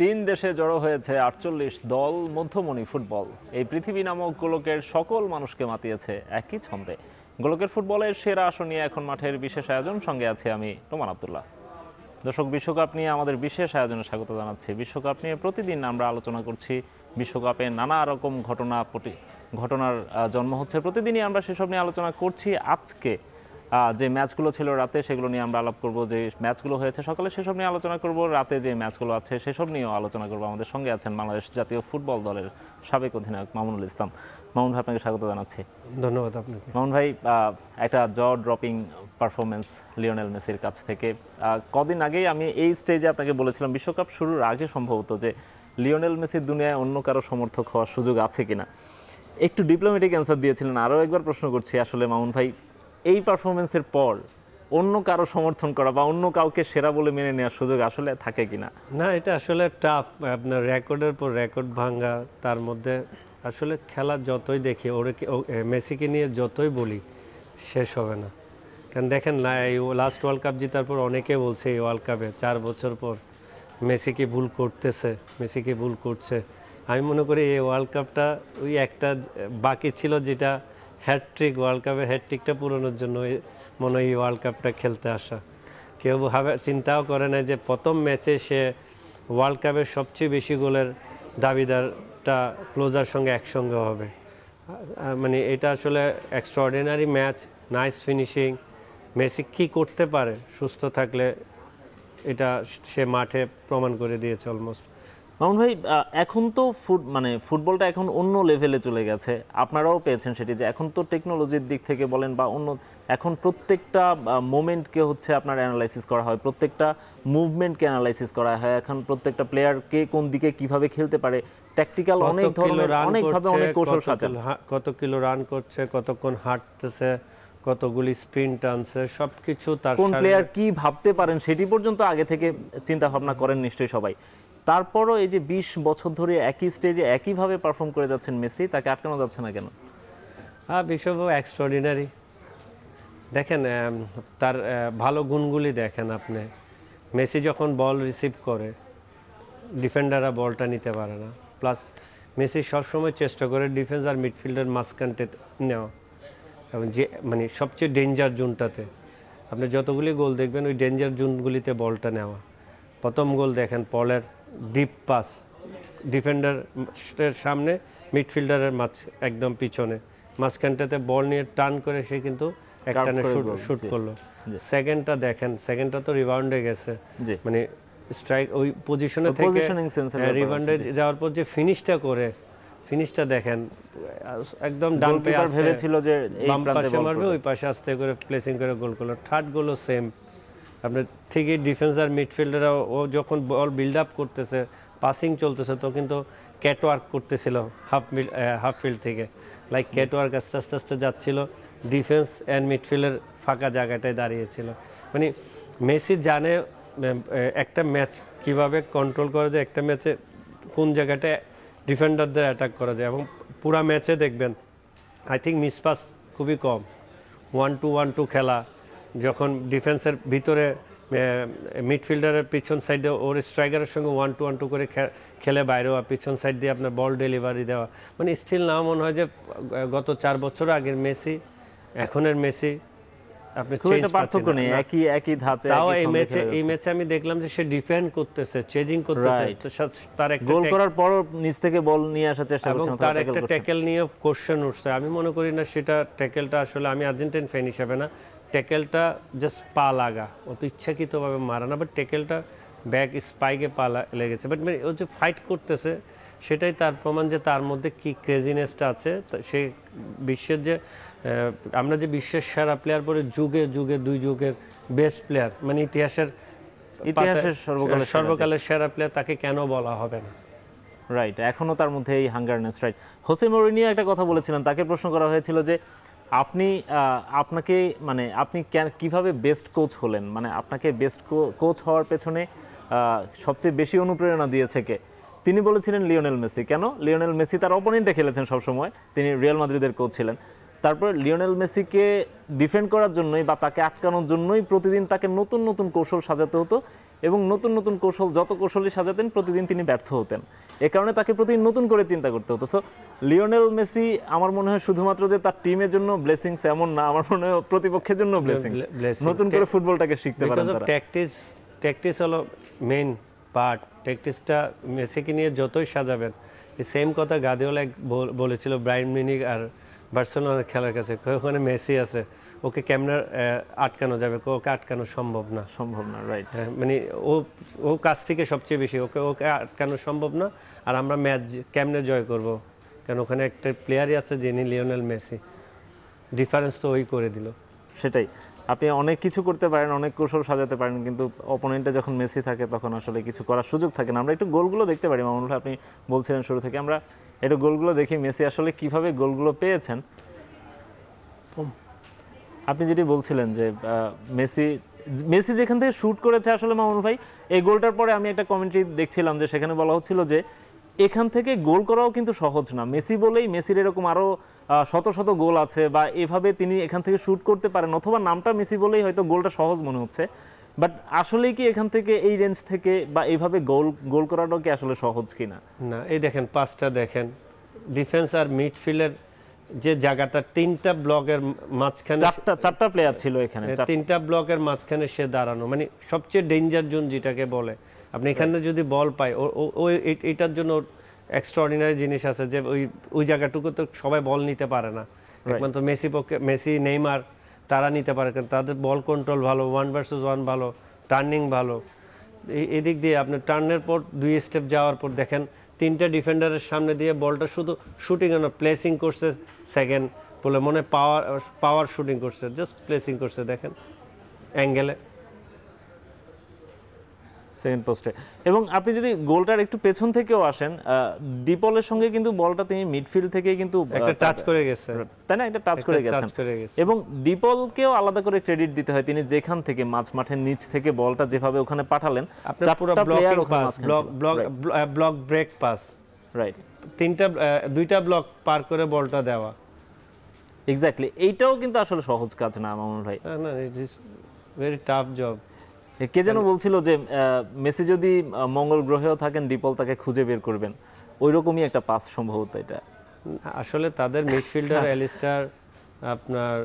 তিন দেশে জড়ো হয়েছে ৪৮ দল মধ্যমণি ফুটবল। এই পৃথিবী নামক গোলকের সকল মানুষকে মাতিয়েছে একই ছন্দে। গোলকের ফুটবলের সেরা আসর নিয়ে এখন মাঠের বিশেষ আয়োজন, সঙ্গে আছে আমি নোমান আব্দুল্লাহ। দর্শক, বিশ্বকাপ নিয়ে আমাদের বিশেষ আয়োজনে স্বাগত জানাচ্ছি। বিশ্বকাপ নিয়ে প্রতিদিন আমরা আলোচনা করছি। বিশ্বকাপে নানা রকম ঘটনার জন্ম হচ্ছে, প্রতিদিনই আমরা সেসব নিয়ে আলোচনা করছি। আজকে যে ম্যাচগুলো ছিল রাতে, সেগুলো নিয়ে আমরা আলাপ করব। যে ম্যাচগুলো হয়েছে সকালে, সেসব নিয়ে আলোচনা করব। রাতে যে ম্যাচগুলো আছে সেসব নিয়েও আলোচনা করব। আমাদের সঙ্গে আছেন বাংলাদেশ জাতীয় ফুটবল দলের সাবেক অধিনায়ক মামুনুল ইসলাম। মামুন ভাই, আপনাকে স্বাগত জানাচ্ছি। ধন্যবাদ আপনাকে। মামুন ভাই, একটা জ ড্রপিং পারফরমেন্স লিওনেল মেসির কাছ থেকে। কদিন আগেই আমি এই স্টেজে আপনাকে বলেছিলাম, বিশ্বকাপ শুরুর আগে সম্ভবত, যে লিওনেল মেসির দুনিয়ায় অন্য কারো সমর্থক হওয়ার সুযোগ আছে কিনা। একটু ডিপ্লোম্যাটিক অ্যান্সার দিয়েছিলেন। আরও একবার প্রশ্ন করছি, আসলে মামুন ভাই, এই পারফরমেন্সের পর অন্য কারো সমর্থন করা বা অন্য কাউকে সেরা বলে মেনে নেওয়ার সুযোগ আসলে থাকে কিনা? না, এটা আসলে টাফ। আপনার রেকর্ডের পর রেকর্ড ভাঙা, তার মধ্যে আসলে খেলা যতই দেখি, মেসিকে নিয়ে যতই বলি শেষ হবে না। কারণ দেখেন না, এই লাস্ট ওয়ার্ল্ড কাপ জেতার পর অনেকে বলছে এই ওয়ার্ল্ড কাপে 4 বছর পর মেসিকে ভুল করছে। আমি মনে করি এই ওয়ার্ল্ড কাপটা ওই একটা বাকি ছিল, যেটা হ্যাটট্রিক, ওয়ার্ল্ড কাপের হ্যাটট্রিকটা পূরণের জন্য মনে হয় এই ওয়ার্ল্ড কাপটা খেলতে আসা। কেউ চিন্তাও করে না যে প্রথম ম্যাচে সে ওয়ার্ল্ড কাপের সবচেয়ে বেশি গোলের দাবিদারটা ক্লোজার সঙ্গে একসঙ্গে হবে। মানে এটা আসলে extraordinary match, nice finishing. Messi কী করতে পারে সুস্থ থাকলে, এটা সে মাঠে প্রমাণ করে দিয়েছে অলমোস্ট। মামুন ভাই, এখন তো ফুটবলটা এখন অন্য লেভেলে চলে গেছে। আপনারাও পেয়েছেন সেটি, যে এখন তো টেকনোলজির দিক থেকে বলেন বা অন্য, এখন প্রত্যেকটা মোমেন্টকে হচ্ছে আপনার অ্যানালাইসিস করা হয়, প্রত্যেকটা মুভমেন্টকে অ্যানালাইসিস করা হয়। এখন প্রত্যেকটা প্লেয়ারকে কোন দিকে কিভাবে খেলতে পারে, ট্যাকটিক্যাল অনেক ধরনের, অনেকভাবে অনেক কৌশল সাজান। কত কিলো রান করছে, কতক্ষণ হাঁটতেছে, কতগুলি স্প্রিন্ট আনছে, সবকিছু তার কোন প্লেয়ার কি ভাবতে পারেন সেটি পর্যন্ত আগে থেকে চিন্তা ভাবনা করেন নিশ্চয়ই সবাই। তারপরও এই যে 20 বছর ধরে একই স্টেজে একইভাবে পারফর্ম করে যাচ্ছেন মেসি, তাকে আটকানো যাচ্ছে না কেন? বিশ্বকাপ এক্সট্রাঅর্ডিনারি। দেখেন তার ভালো গুণগুলি দেখেন আপনি। মেসি যখন বল রিসিভ করে, ডিফেন্ডাররা বলটা নিতে পারে না। প্লাস মেসি সবসময় চেষ্টা করে ডিফেন্স আর মিডফিল্ডের মাঝখানতে নেওয়া, এবং যে মানে সবচেয়ে ডেঞ্জার জোনটাতে আপনি যতগুলি গোল দেখবেন, ওই ডেঞ্জার জোনগুলিতে বলটা নেওয়া। প্রথম গোল দেখেন, পলের ডিপ পাস, ডিফেন্ডারের সামনে, মিডফিল্ডারের একদম পিছনে, মাঝখানটাতে বল নিয়ে টার্ন করে সে কিন্তু একটানে শুট করলো। সেকেন্ডটা দেখেন, সেকেন্ডটা তো রিবাউন্ডে গেছে, মানে স্ট্রাইক ওই পজিশনে থেকে রিবাউন্ডে যাওয়ার পর যে ফিনিশটা দেখেন, একদম ডান পায়ে ভেবেছিল যে বাম পাশে মারবে, ওই পাশে আস্তে করে প্লেসিং করে গোল করলো। থার্ড গোলও সেম। আপনার ঠিকই ডিফেন্স আর মিডফিল্ডাররা ও যখন বল বিল্ড আপ করতেছে, পাসিং চলতেছে, তো কিন্তু ক্যাটওয়ার্ক করতেছিল হাফ ফিল্ড থেকে, লাইক ক্যাটওয়ার্ক আস্তে আস্তে যাচ্ছিল, ডিফেন্স অ্যান্ড মিডফিল্ডের ফাঁকা জায়গাটায় দাঁড়িয়েছিল। মানে মেসি জানে একটা ম্যাচ কিভাবে কন্ট্রোল করা যায়, একটা ম্যাচে কোন জায়গাটায় ডিফেন্ডারদের অ্যাটাক করা যায়। এবং পুরা ম্যাচে দেখবেন আই থিঙ্ক মিসপাস খুবই কম। 1-2 খেলা, যখন ডিফেন্সের ভিতরে মিডফিল্ডারের পিছন সাইডে ওর স্ট্রাইকারের সঙ্গে 1-2 করে খেলে বাইরেও পিছন সাইড দিয়ে আপনার বল ডেলিভারি দেওয়া, মানে স্টিল না মনে হয় যে গত 4 বছর আগের মেসি এখনের মেসি আপনি পার্থক্য নেই, একই ধাঁচে। তাও এই ম্যাচে আমি দেখলাম যে সে ডিফেন্ড করতেছে, চেজিং করতেছে, তার একটা গোল করার পর নিচ থেকে বল নিয়ে আসার চেষ্টা করছে, এবং তার একটা ট্যাকেল নিয়ে কোশ্চেন উঠছে। আমি মনে করি না সেটা ট্যাকেলটা, আসলে আমি আর্জেন্টাইন ফ্যান হিসেবে না, ট্যাকেলটা জাস্ট পা লাগা, ও তো ইচ্ছাকৃতভাবে মারা না, বাট ট্যাকেলটা ব্যাক স্পাইকে পা লেগেছে। বাট মানে ও যে ফাইট করতেছে, সেটাই তার প্রমাণ যে তার মধ্যে কি ক্রেজিনেসটা আছে। সে বিশ্বের যে আমরা যে বিশ্বের সেরা প্লেয়ার পরে যুগে 2 যুগের বেস্ট প্লেয়ার, মানে ইতিহাসের সর্বকালের সেরা প্লেয়ার, তাকে কেন বলা হবে না? রাইট, এখনো তার মধ্যে এই হাঙ্গারনেস। রাইট, হোসে মরিনিও একটা কথা বলেছিলেন, তাকে প্রশ্ন করা হয়েছিল যে আপনি কিভাবে বেস্ট কোচ হলেন, মানে আপনাকে বেস্ট কোচ হওয়ার পেছনে সবচেয়ে বেশি অনুপ্রেরণা দিয়েছে কে? তিনি বলেছিলেন লিওনেল মেসি। কেন? লিওনেল মেসি তার অপোনেন্টে খেলেছেন সবসময়, তিনি রিয়াল মাদ্রিদের কোচ ছিলেন। তারপর লিওনেল মেসিকে ডিফেন্ড করার জন্যই বা তাকে আটকানোর জন্যই প্রতিদিন তাকে নতুন নতুন কৌশল সাজাতে হতো, এবং নতুন নতুন কৌশল যত কৌশলই সাজাতেন প্রতিদিন তিনি ব্যর্থ হতেন। এ কারণে তাকে প্রতিদিন নতুন করে চিন্তা করতে হতো। সো লিওনেল মেসি আমার মনে হয় শুধুমাত্র যে তার টিমের জন্য ব্লেসিংস এমন না, আমার মনে হয় প্রতিপক্ষের জন্য ব্লেসিংস। নতুন করে ফুটবলটাকে শিখতে পারেন তারা। ট্যাকটিস হলো মেইন পার্ট। ট্যাকটিসটা মেসিকে নিয়ে যতই সাজাবেন, এই সেম কথা গার্দিওলা বলেছিল ব্রায়ান মিউনিখ আর বার্সেলোনার খেলার কাছে, ওখানে মেসি আছে, ওকে কেমনে আটকানো যাবে, ওকে আটকানো সম্ভব না। রাইট। মানে ও কাছ থেকে সবচেয়ে বেশি ওকে আটকানো সম্ভব না। আর আমরা ম্যাচ কেমনে জয় করব, কারণ ওখানে একটা প্লেয়ারই আছে যিনি লিওনেল মেসি। ডিফারেন্স তো ওই করে দিল। সেটাই, আপনি অনেক কিছু করতে পারেন, অনেক কৌশল সাজাতে পারেন, কিন্তু অপোনেন্টে যখন মেসি থাকে তখন আসলে কিছু করার সুযোগ থাকে না। আমরা একটু গোলগুলো দেখতে পারি মামুনুল ভাই, আপনি বলছিলেন শুরু থেকে, আমরা একটু গোলগুলো দেখি মেসি আসলে কিভাবে গোলগুলো পেয়েছেন। আপনি যেটি বলছিলেন যে মেসি যেখান থেকে শুট করেছে আসলে মামুনুল ভাই, এই গোলটার পরে আমি একটা কমেন্ট্রি দেখছিলাম যে সেখানে বলা হচ্ছিল যে এখান থেকে গোল করাও কিন্তু সহজ না। মেসি বলেই মেসির এরকম আরও শত শত গোল আছে, বা এভাবে তিনি এখান থেকে শুট করতে পারেন, অথবা নামটা মেসি বলেই হয়তো গোলটা সহজ মনে হচ্ছে। বাট আসলেই কি এখান থেকে এই রেঞ্জ থেকে বা এইভাবে গোল করাটাও কি আসলে সহজ কিনা? না, এই দেখেন পাসটা দেখেন, ডিফেন্স আর মিডফিল্ডের যে জায়গাটা, তিনটা ব্লকের মাঝখানে, চারটা প্লেয়ার ছিল এখানে, তিনটা ব্লকের মাঝখানে সে দাঁড়ানো, মানে সবচেয়ে ডেঞ্জার জোন যেটাকে বলে। আপনি এখানে যদি বল পায়, ওই এটার জন্য এক্সট্রাঅর্ডিনারি জিনিস আছে যে ওই জায়গাটুকু তো সবাই বল নিতে পারে না। একমাত্র মেসি নেইমার তারা নিতে পারে, কারণ তাদের বল কন্ট্রোল ভালো, 1 ভার্সেস 1 ভালো, টার্নিং ভালো। এদিক দিয়ে আপনি টার্নের পর 2 স্টেপ যাওয়ার পর দেখেন তিনটা ডিফেন্ডারের সামনে দিয়ে বলটা শুধু শুটিং না, প্লেসিং করছে। সেকেন্ড বলে মনে পাওয়ার শুটিং করছে, জাস্ট প্লেসিং করছে, দেখেন অ্যাঙ্গেলে সেকেন্ড পোস্টে। এবং আপনি যদি গোলটার একটু পেছন থেকেও আসেন, ডিপলের সঙ্গে কিন্তু বলটা তিনি মিডফিল্ড থেকে কিন্তু একটা টাচ করে গেছে, তাই না? একটা টাচ করে গেছেন। এবং ডিপলকেও আলাদা করে ক্রেডিট দিতে হয়, তিনি যেখান থেকে মাঠের নিচ থেকে বলটা যেভাবে ওখানে পাঠালেন, চারটা player block break pass, right, দুইটা ব্লক পার করে বলটা দেওয়া। এক্স্যাক্টলি, এইটাও কিন্তু আসলে সহজ কাজ না মামুন ভাই। না, it is very tough job. কে যেন বলছিল যে মেসি যদি মঙ্গল গ্রহেও থাকেন, ডিপল তাকে খুঁজে বের করবেন, ওই রকমই একটা পাস সম্ভবত এটা। আসলে তাদের মিডফিল্ডার অ্যালিস্টার, আপনার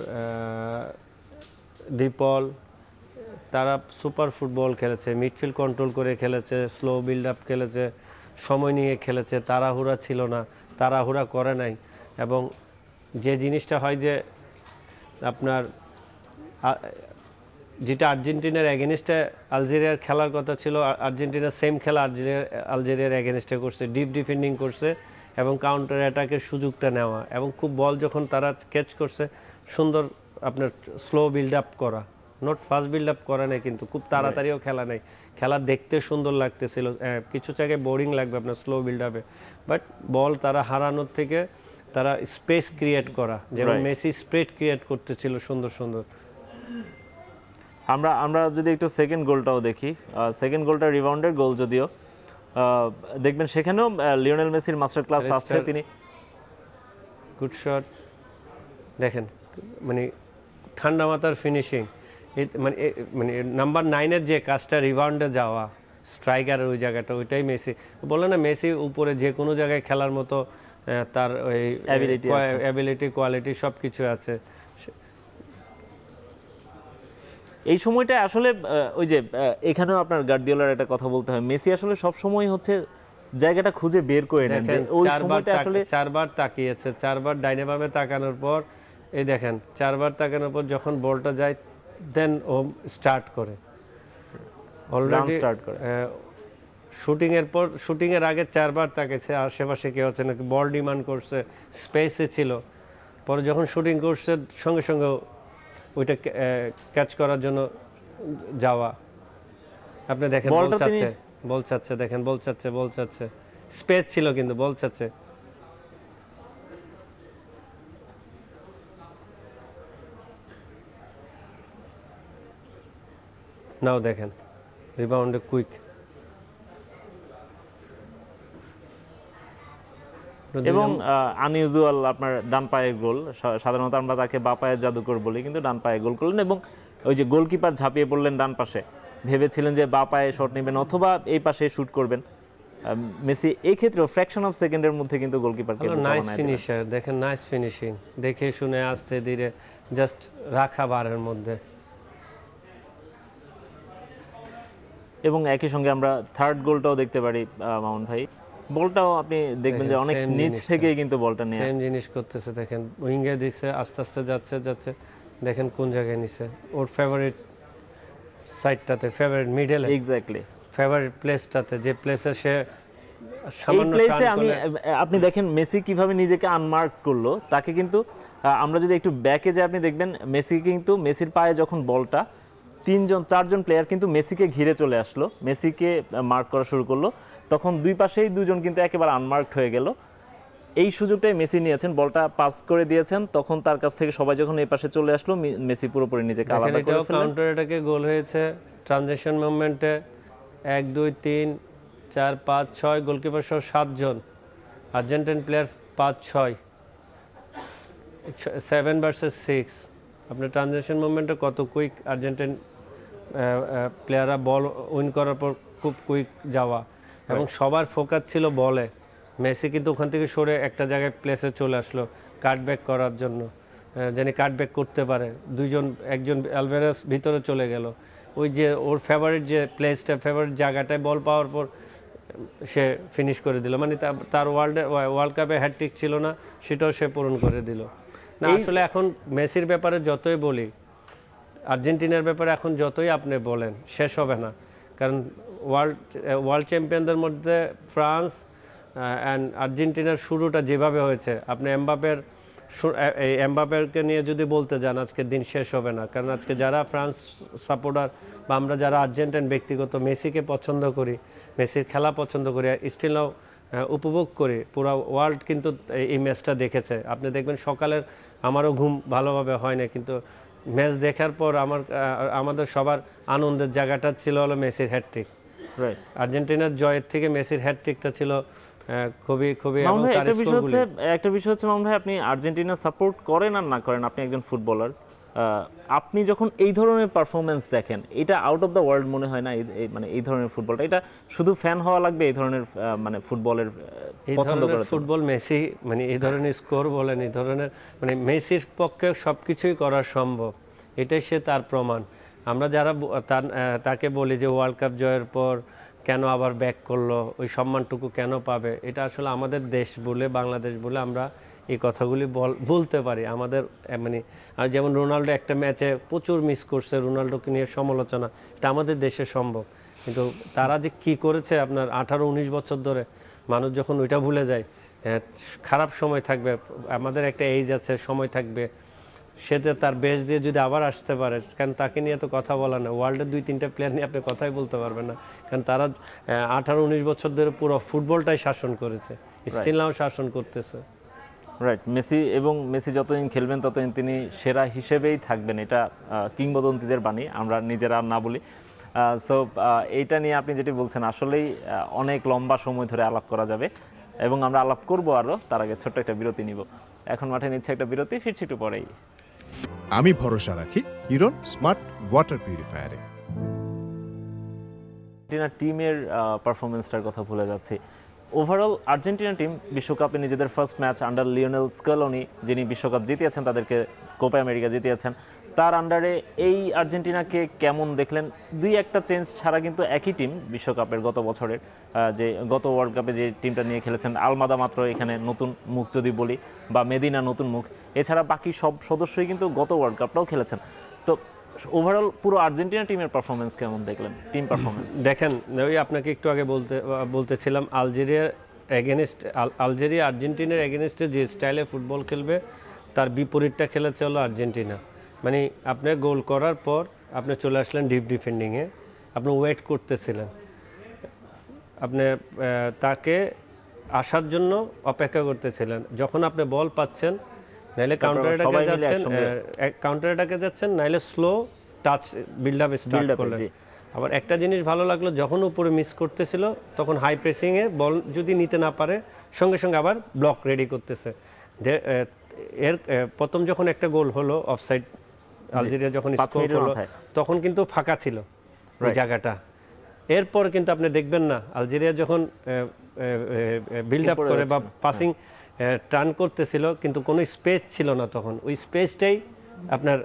ডিপল, তারা সুপার ফুটবল খেলেছে, মিডফিল্ড কন্ট্রোল করে খেলেছে, স্লো বিল্ড আপ খেলেছে, সময় নিয়ে খেলেছে, তাড়াহুড়া ছিল না, তাড়াহুড়া করে নাই। এবং যে জিনিসটা হয় যে আপনার যেটা আর্জেন্টিনার এগেনস্টে আলজেরিয়ার খেলার কথা ছিল, আর্জেন্টিনার সেম খেলা আলজেরিয়ার এগেনস্টে করছে, ডিপ ডিফেন্ডিং করছে এবং কাউন্টার অ্যাটাকের সুযোগটা নেওয়া, এবং খুব বল যখন তারা ক্যাচ করছে সুন্দর আপনার স্লো বিল্ড আপ করা, নট ফাস্ট বিল্ড আপ করা নেই, কিন্তু খুব তাড়াতাড়িও খেলা নেই, খেলা দেখতে সুন্দর লাগতেছিল। কিছু জায়গায় বোরিং লাগবে আপনার স্লো বিল্ড আপে, বাট বল তারা হারানোর থেকে তারা স্পেস ক্রিয়েট করা, যেমন মেসি স্প্রেড ক্রিয়েট করতেছিল সুন্দর সুন্দর। আমরা যদি একটু সেকেন্ড গোলটাও দেখি, সেকেন্ড গোলটা রিবাউন্ডের গোল, যদিও দেখবেন সেখানেও লিওনেল মেসির মাস্টার ক্লাস আছে। তিনি গুড শট দেখেন, মানে ঠান্ডা মাথার ফিনিশিং, মানে নাম্বার 9-এর যে কাজটা, রিবাউন্ডে যাওয়া, স্ট্রাইকারের ওই জায়গাটা, ওইটাই মেসি বলে না, মেসি উপরে যে কোনো জায়গায় খেলার মতো তার ওই অ্যাবিলিটি কোয়ালিটি সব কিছু আছে। এই সময়টা আসলে ওই যে এখানেও আপনার গার্দিওলার একটা কথা বলতে হয়, মেসি আসলে সব সময় হচ্ছে জায়গাটা খুঁজে বের করে নেন। ওই সময়টা আসলে 4 বার তাকিয়েছে, 4 বার ডাইনে বামে তাকানোর পর, এই দেখেন 4 বার তাকানোর পর যখন বলটা যায় দেন ও স্টার্ট করে, অলরেডি স্টার্ট করে। শুটিং এর আগে 4 বার তাকিয়েছে, আশেপাশে কেউ আছে নাকি, বল ডিমান্ড করছে, স্পেসে ছিল, পরে যখন শুটিং করছে সঙ্গে সঙ্গে ওইটা ক্যাচ করার জন্য যাওয়া। আপনি দেখেন বল চাচ্ছে, দেখেন বল চাচ্ছে, স্পেস ছিল কিন্তু বল চাচ্ছে। নাও দেখেন রিবাউন্ডে কুইক, এবং আনইউজুয়াল আপনার ডান পায়ের গোল। সাধারণত আমরা তাকে বা পায়ের জাদুকর বলি, কিন্তু ডান পায়ে গোল করলেন, এবং ওই যে গোলকিপার ঝাঁপিয়ে পড়লেন ডান পাশে, ভেবেছিলেন যে বা পায়ে শট নেবেন অথবা এই পাশে শুট করবেন। মেসি এই ক্ষেত্রেও ফ্র্যাকশন অফ সেকেন্ডের মধ্যে কিন্তু গোলকিপারকে নাইস ফিনিশার, দেখেন নাইস ফিনিশিং, দেখে শুনে আস্তে ধীরে জাস্ট রাখা বারের মধ্যে। এবং একই সঙ্গে আমরা থার্ড গোলটাও দেখতে পারি মামুন ভাই, বলটাও আপনি দেখবেন যে অনেক নিচ থেকেই কিন্তু বলটা নিয়ে সেম জিনিস করতেছে, দেখেন উইঙ্গে দিছে, আস্তে আস্তে যাচ্ছে, দেখেন কোন জায়গায় নিছে, ওর ফেভারিট সাইডটাতে, ফেভারিট মিডলে, এক্স্যাক্টলি ফেভারিট প্লেসটাতে, যে প্লেসে সে এই সামান্য প্লেসে টান আমি করলে। আপনি দেখেন মেসি কিভাবে নিজেকে আনমার্ক করলো, তাকে কিন্তু আমরা যদি একটু ব্যাকে যে আপনি দেখবেন মেসি কিন্তু মেসির পায়ে যখন বলটা 3-4জন প্লেয়ার কিন্তু মেসিকে ঘিরে চলে আসলো, মেসিকে মার্ক করা শুরু করলো, তখন দুই পাশেই দুজন কিন্তু একেবারে আনমার্কড হয়ে গেল। এই সুযোগটাই মেসি নিয়েছেন, বলটা পাস করে দিয়েছেন, তখন তার কাছ থেকে সবাই যখন এই পাশে চলে আসলো মেসি পুরোপুরি নিজেকে আলাদা করে ফেললেন। কাউন্টার এটাকে গোল হয়েছে ট্রানজিশন মুভমেন্টে, 1 2 3 4 5 6 গোলকিপার সহ 7 জন আর্জেন্টিন প্লেয়ার, 5 6 7 ভার্সেস 6। আপনার ট্রানজিশন মুভমেন্টে কত কুইক আর্জেন্টিন প্লেয়াররা বল উইন করার পর খুব কুইক যাওয়া, এবং সবার ফোকাস ছিল বলে। মেসি কিন্তু ওখান থেকে সরে একটা জায়গায় প্লেসে চলে আসলো কাটব্যাক করার জন্য, যিনি কাটব্যাক করতে পারে। একজন অ্যালভারেজ ভিতরে চলে গেল, ওই যে ওর ফেভারিট যে প্লেসটা, ফেভারিট জায়গাটায় বল পাওয়ার পর সে ফিনিশ করে দিল, মানে তার ওয়ার্ল্ড কাপে হ্যাটট্রিক ছিল না, সেটাও সে পূরণ করে দিল। না আসলে এখন মেসির ব্যাপারে যতই বলি, আর্জেন্টিনার ব্যাপারে এখন যতই আপনি বলেন শেষ হবে না, কারণ ওয়ার্ল্ড চ্যাম্পিয়নদের মধ্যে ফ্রান্স অ্যান্ড আর্জেন্টিনার শুরুটা যেভাবে হয়েছে, আপনি এমবাপেকে নিয়ে যদি বলতে যান আজকের দিন শেষ হবে না। কারণ আজকে যারা ফ্রান্স সাপোর্টার বা আমরা যারা আর্জেন্টাইন ব্যক্তিগত মেসিকে পছন্দ করি, মেসির খেলা পছন্দ করি, স্টিল নাও উপভোগ করি, পুরো ওয়ার্ল্ড কিন্তু এই ম্যাচটা দেখেছে। আপনি দেখবেন সকালের আমারও ঘুম ভালোভাবে হয় না, কিন্তু ম্যাচ দেখার পর আমাদের সবার আনন্দের জায়গাটা ছিল হলো মেসির হ্যাটট্রিক। রাইট, আর্জেন্টিনার জয়ের থেকে মেসির হ্যাটট্রিকটা ছিল খুবই খুবই। মামুন ভাই একটা বিষয় হচ্ছে মামুন ভাই, আপনি আর্জেন্টিনা সাপোর্ট করেন আর না করেন, আপনি একজন ফুটবলার, আপনি যখন এই ধরনের পারফরমেন্স দেখেন, এটা আউট অফ দ্য ওয়ার্ল্ড মনে হয় না? মানে এই ধরনের ফুটবলটা, এটা শুধু ফ্যান হওয়া লাগবে এই ধরনের মানে ফুটবলের পছন্দ করে ফুটবল মেসি, মানে এই ধরনের স্কোর বলেন, এই ধরনের মানে মেসির পক্ষে সবকিছুই করা সম্ভব, এটাই সে তার প্রমাণ। আমরা যারা তাকে বলি যে ওয়ার্ল্ড কাপ জয়ের পর কেন আবার ব্যাক করলো, ওই সম্মানটুকু কেন পাবে, এটা আসলে আমাদের দেশ বলে, বাংলাদেশ বলে আমরা এই কথাগুলি বলতে পারি। আমাদের মানে যেমন রোনাল্ডো একটা ম্যাচে প্রচুর মিস করছে, রোনাল্ডোকে নিয়ে সমালোচনা, এটা আমাদের দেশে সম্ভব, কিন্তু তারা যে কি করেছে আপনার 18-19 বছর ধরে, মানুষ যখন ওইটা ভুলে যায়, খারাপ সময় থাকবে, আমাদের একটা এইজ আছে, সময় থাকবে, সেটা তার বেশ দিয়ে যদি আবার আসতে পারে, কারণ তাকে নিয়ে তো কথা বলা না, ওয়ার্ল্ডের 2-3টা প্লেয়ার নিয়ে আপনি কথাই বলতে পারবেন না, কারণ তারা 18-19 বছর ধরে পুরো ফুটবলটাই শাসন করেছে, স্টিল নাও শাসন করতেছে। রাইট, মেসি যতদিন খেলবেন ততদিন তিনি সেরা হিসেবেই থাকবেন, এটা কিংবদন্তিদের বাণী, আমরা নিজেরা না বলি। সো এইটা নিয়ে আপনি যেটি বলছেন আসলেই অনেক লম্বা সময় ধরে আলাপ করা যাবে, এবং আমরা আলাপ করব আরও। তার আগে ছোট্ট একটা বিরতি নিব, এখন মাঠে নিচ্ছে একটা বিরতি, ফিরছি একটু পরেই। আমি ভরসা রাখি হিরন স্মার্ট ওয়াটার পিউরিফায়ারে। আর্জেন্টিনা টিমের পারফরমেন্সটার কথা ভুলে যাচ্ছি। ওভারঅল আর্জেন্টিনা টিম বিশ্বকাপে নিজেদের ফার্স্ট ম্যাচ আন্ডার লিওনেল স্কেলোনি, যিনি বিশ্বকাপ জিতিয়েছেন, তাদেরকে কোপা আমেরিকা জিতিয়েছেন, তার আন্ডারে এই আর্জেন্টিনাকে কেমন দেখলেন? 2-1টা চেঞ্জ ছাড়া কিন্তু একই টিম বিশ্বকাপের গত বছরের, যে গত ওয়ার্ল্ড কাপে যে টিমটা নিয়ে খেলেছেন, আলমাদা মাত্র এখানে নতুন মুখ যদি বলি, বা মেদিনা নতুন মুখ, এছাড়া বাকি সব সদস্যই কিন্তু গত ওয়ার্ল্ড কাপটাও খেলেছেন। তো ওভারঅল পুরো আর্জেন্টিনা টিমের পারফরমেন্স কেমন দেখলেন, টিম পারফরমেন্স? দেখেন, ওই আপনাকে একটু আগে বলতেছিলাম, আলজেরিয়া আর্জেন্টিনার এগেনস্টে যে স্টাইলে ফুটবল খেলবে, তার বিপরীতটা খেলেছে হলো আর্জেন্টিনা। মানে আপনি গোল করার পর আপনি চলে আসলেন ডিপ ডিফেন্ডিংয়ে, আপনি ওয়েট করতেছিলেন, আপনি তাকে আসার জন্য অপেক্ষা করতেছিলেন, যখন আপনি বল পাচ্ছেন, নাইলে কাউন্টার অ্যাটাকে যাচ্ছেন, নাইলে slow touch build up start করলেন। আবার একটা জিনিস ভালো লাগলো, যখন উপরে মিস করতেছিল তখন হাই প্রেসিংয়ে বল যদি নিতে না পারে, সঙ্গে সঙ্গে আবার ব্লক রেডি করতেছে। এর প্রথম যখন একটা গোল হলো অফসাইড, আলজেরিয়া যখন স্কোর হলো, তখন কিন্তু ফাঁকা ছিল, ওই Right. জায়গাটা। এরপর কিন্তু আপনি দেখবেন না আলজেরিয়া যখন বিল্ড আপ উপরে করে বা যাচ্ছে না, পাসিং টার্ন করতেছিল, কিন্তু কোনো স্পেস ছিল না তখন, ওই স্পেসটাই আপনার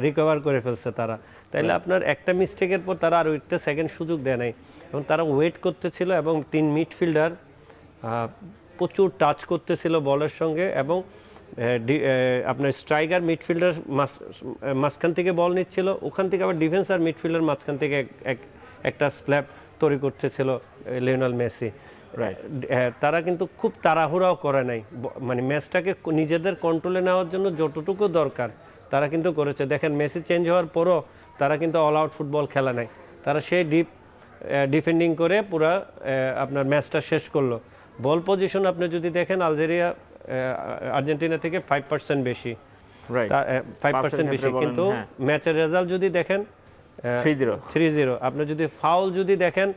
রিকভার করে ফেলছে তারা। তাইলে আপনার একটা মিস্টেকের পর তারা আর ওইটা সেকেন্ড সুযোগ দেয় নাই, এবং তারা ওয়েট করতেছিল, এবং 3 মিডফিল্ডার প্রচুর টাচ করতেছিল বলের সঙ্গে, এবং আপনার স্ট্রাইকার মিডফিল্ডার মাঝখান থেকে বল নিচ্ছিল, ওখান থেকে আবার ডিফেন্স আর মিডফিল্ডার মাঝখান থেকে একটা স্ল্যাব তৈরি করতেছিল লিওনেল মেসি। তারা কিন্তু খুব তাড়াহুড়াও করে নাই, মানে ম্যাচটাকে নিজেদের কন্ট্রোলে নেওয়ার জন্য যতটুকু দরকার তারা কিন্তু করেছে। দেখেন মেসি চেঞ্জ হওয়ার পরও তারা কিন্তু অল আউট ফুটবল খেলা নাই, তারা সেই ডিফেন্ডিং করে পুরা আপনার ম্যাচটা শেষ করলো। বল পজিশন আপনি যদি দেখেন আলজেরিয়া আর্জেন্টিনা থেকে 5% বেশি, 5% বেশি, কিন্তু ম্যাচের রেজাল্ট যদি দেখেন 3-0। আপনি যদি ফাউল যদি দেখেন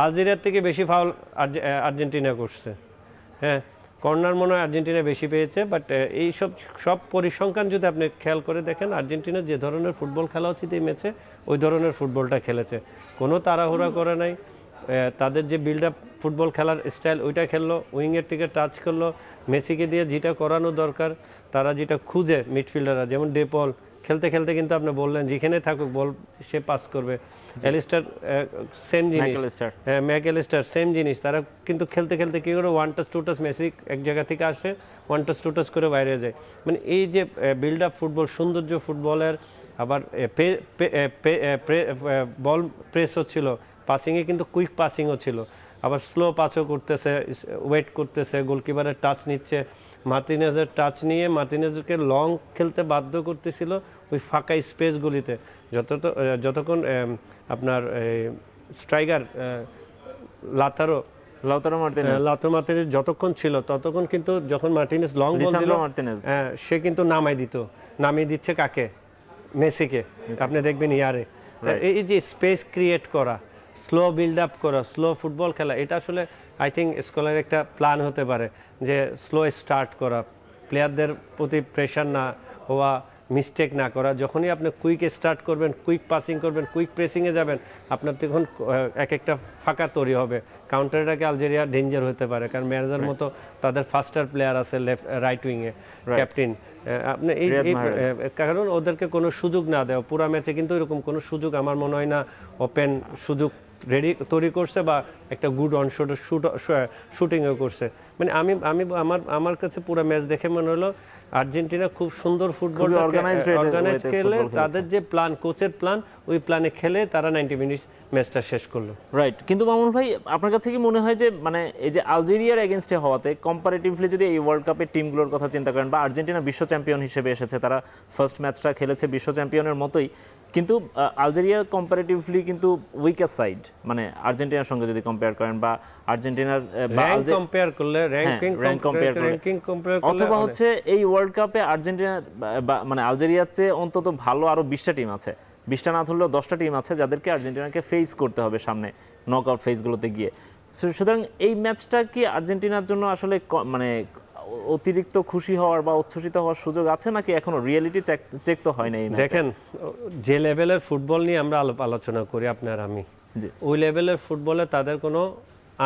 আলজেরিয়ার থেকে বেশি ফাউল আর্জেন্টিনা করছে। হ্যাঁ, কর্নার মনে হয় আর্জেন্টিনা বেশি পেয়েছে, বাট এই সব পরিসংখ্যান যদি আপনি খেয়াল করে দেখেন আর্জেন্টিনা যে ধরনের ফুটবল খেলা উচিত এই ম্যাচে ওই ধরনের ফুটবলটা খেলেছে, কোনো তাড়াহুড়া করে নাই। তাদের যে বিল্ড আপ ফুটবল খেলার স্টাইল ওইটা খেললো, উইংয়ের থেকে টাচ করলো, মেসিকে দিয়ে যেটা করানো দরকার, তারা যেটা খুঁজে মিডফিল্ডাররা, যেমন ডেপল খেলতে খেলতে কিন্তু আপনি বললেন যেখানে থাকুক বল সে পাস করবে, অ্যালিস্টার সেম জিনিস, ম্যাকঅ্যালিস্টার সেম জিনিস, তারা কিন্তু খেলতে খেলতে কী করে one touch to touch, Messi এক জায়গা থেকে আসে ওয়ান টাচ টু টাচ করে বাইরে যায়। মানে এই যে বিল্ড আপ ফুটবল, সৌন্দর্য ফুটবলের, আবার বল প্রেস হচ্ছিল, পাসিংয়ে কিন্তু কুইক পাসিংও ছিল, আবার স্লো পাসও করতেছে, ওয়েট করতেছে, গোলকিপারের টাচ নিচ্ছে, মার্টিনেজের টাচ নিয়ে মার্টিনেজকে লং খেলতে বাধ্য করতেছিল ওই ফাঁকা স্পেসগুলিতে। যতক্ষণ আপনার স্ট্রাইকার লাতারো মার্টিনেজ যতক্ষণ ছিল ততক্ষণ কিন্তু যখন মার্টিনেজ লং বল দিল সে কিন্তু নামিয়ে দিচ্ছে কাকে? মেসিকে। আপনি দেখবেন ইয়ারে এই যে স্পেস ক্রিয়েট করা, স্লো বিল্ড আপ করা, স্লো ফুটবল খেলা, এটা আসলে আই থিঙ্ক স্কলারের একটা প্ল্যান হতে পারে, যে স্লো স্টার্ট করা, প্লেয়ারদের প্রতি প্রেশার না হওয়া, মিস্টেক না করা। যখনই আপনি কুইক স্টার্ট করবেন, কুইক পাসিং করবেন, কুইক প্রেসিংয়ে যাবেন, আপনার তখন এক একটা ফাঁকা তৈরি হবে। কাউন্টারটাকে আলজেরিয়া ডেঞ্জার হতে পারে, কারণ ম্যানেজার মতো তাদের ফাস্টার প্লেয়ার আছে রাইট উইংয়ে, ক্যাপ্টেন। আপনি এই কারণ ওদেরকে কোনো সুযোগ না দেওয়া, পুরো ম্যাচে কিন্তু এরকম কোনো সুযোগ আমার মনে হয় না ওপেন সুযোগ তৈরি করছে, বা একটা গুড অন শুটিংও করছে। মানে আমার কাছে পুরো ম্যাচ দেখে মনে হলো আর্জেন্টিনা খুব সুন্দর ফুটবল অর্গানাইজ খেলে, তাদের যে প্ল্যান, কোচের প্ল্যান, ওই প্ল্যানে খেলে তারা 90 মিনিট ম্যাচটা শেষ করলো। রাইট। কিন্তু মামুন ভাই, আপনার কাছে কি মনে হয় যে মানে এই যে আলজেরিয়ার এগেনস্টে হওয়াতে কম্পারেটিভলি যদি এই ওয়ার্ল্ড কাপের টিমগুলোর কথা চিন্তা করেন, বা আর্জেন্টিনা বিশ্ব চ্যাম্পিয়ন হিসেবে এসেছে, তারা ফার্স্ট ম্যাচটা খেলেছে বিশ্ব চ্যাম্পিয়নের মতোই, কিন্তু আলজেরিয়া কম্পারেটিভলি কিন্তু উইকার সাইড, মানে আর্জেন্টিনার সঙ্গে যদি কম্পেয়ার করেন, বা আর্জেন্টিনার র্যাঙ্কিং কম্পেয়ার করলে, অথবা হচ্ছে এই ওয়ার্ল্ড কাপে আর্জেন্টিনা মানে আলজেরিয়ার চেয়ে অন্তত ভালো আরো 20টা টিম আছে, 20টা না ধরলেও 10টা টিম আছে যাদেরকে আর্জেন্টিনাকে ফেস করতে হবে সামনে নকআউট ফেজগুলোতে গিয়ে। সুতরাং এই ম্যাচটা কি আর্জেন্টিনার জন্য আসলে মানে অতিরিক্ত খুশি হওয়ার বা উচ্ছ্বসিত হওয়ার সুযোগ আছে, নাকি এখনো রিয়েলিটি চেক তো হয় না? দেখেন, যে লেভেলের ফুটবল নিয়ে আমরা আলোচনা করি আপনার আমি, ওই লেভেলের ফুটবলে তাদের কোনো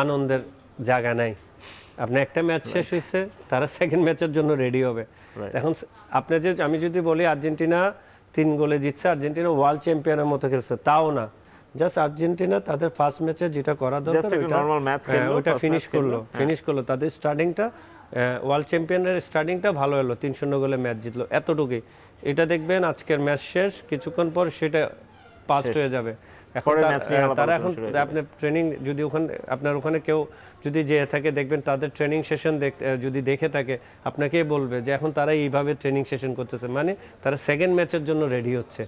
আনন্দের জায়গা নাই। আপনি একটা ম্যাচ শেষ হয়েছে, তারা সেকেন্ড ম্যাচের জন্য রেডি হবে। এখন আমি যদি বলি আর্জেন্টিনা 3 গোলে জিতছে, আর্জেন্টিনা ওয়ার্ল্ড চ্যাম্পিয়নের মতো খেলছে, তাও না, জাস্ট আর্জেন্টিনা তাদের ফার্স্ট ম্যাচে যেটা করা দরকার ওইটা ফিনিশ করলো। তাদের স্টার্টিংটা, ওয়ার্ল্ড চ্যাম্পিয়নের স্টার্টিংটা ভালো হলো, 3-0 গোলে ম্যাচ জিতলো, এতটুকুই। এটা দেখবেন আজকের ম্যাচ শেষ, কিছুক্ষণ পর সেটা পাস্ট হয়ে যাবে। এখন তারা এখন আপনার ট্রেনিং যদি আপনার ওখানে কেউ যদি যেয়ে থাকে, দেখবেন তাদের ট্রেনিং সেশন যদি দেখে থাকে, আপনাকেই বলবে যে এখন তারা এইভাবে ট্রেনিং সেশন করতেছে, মানে তারা সেকেন্ড ম্যাচের জন্য রেডি হচ্ছে।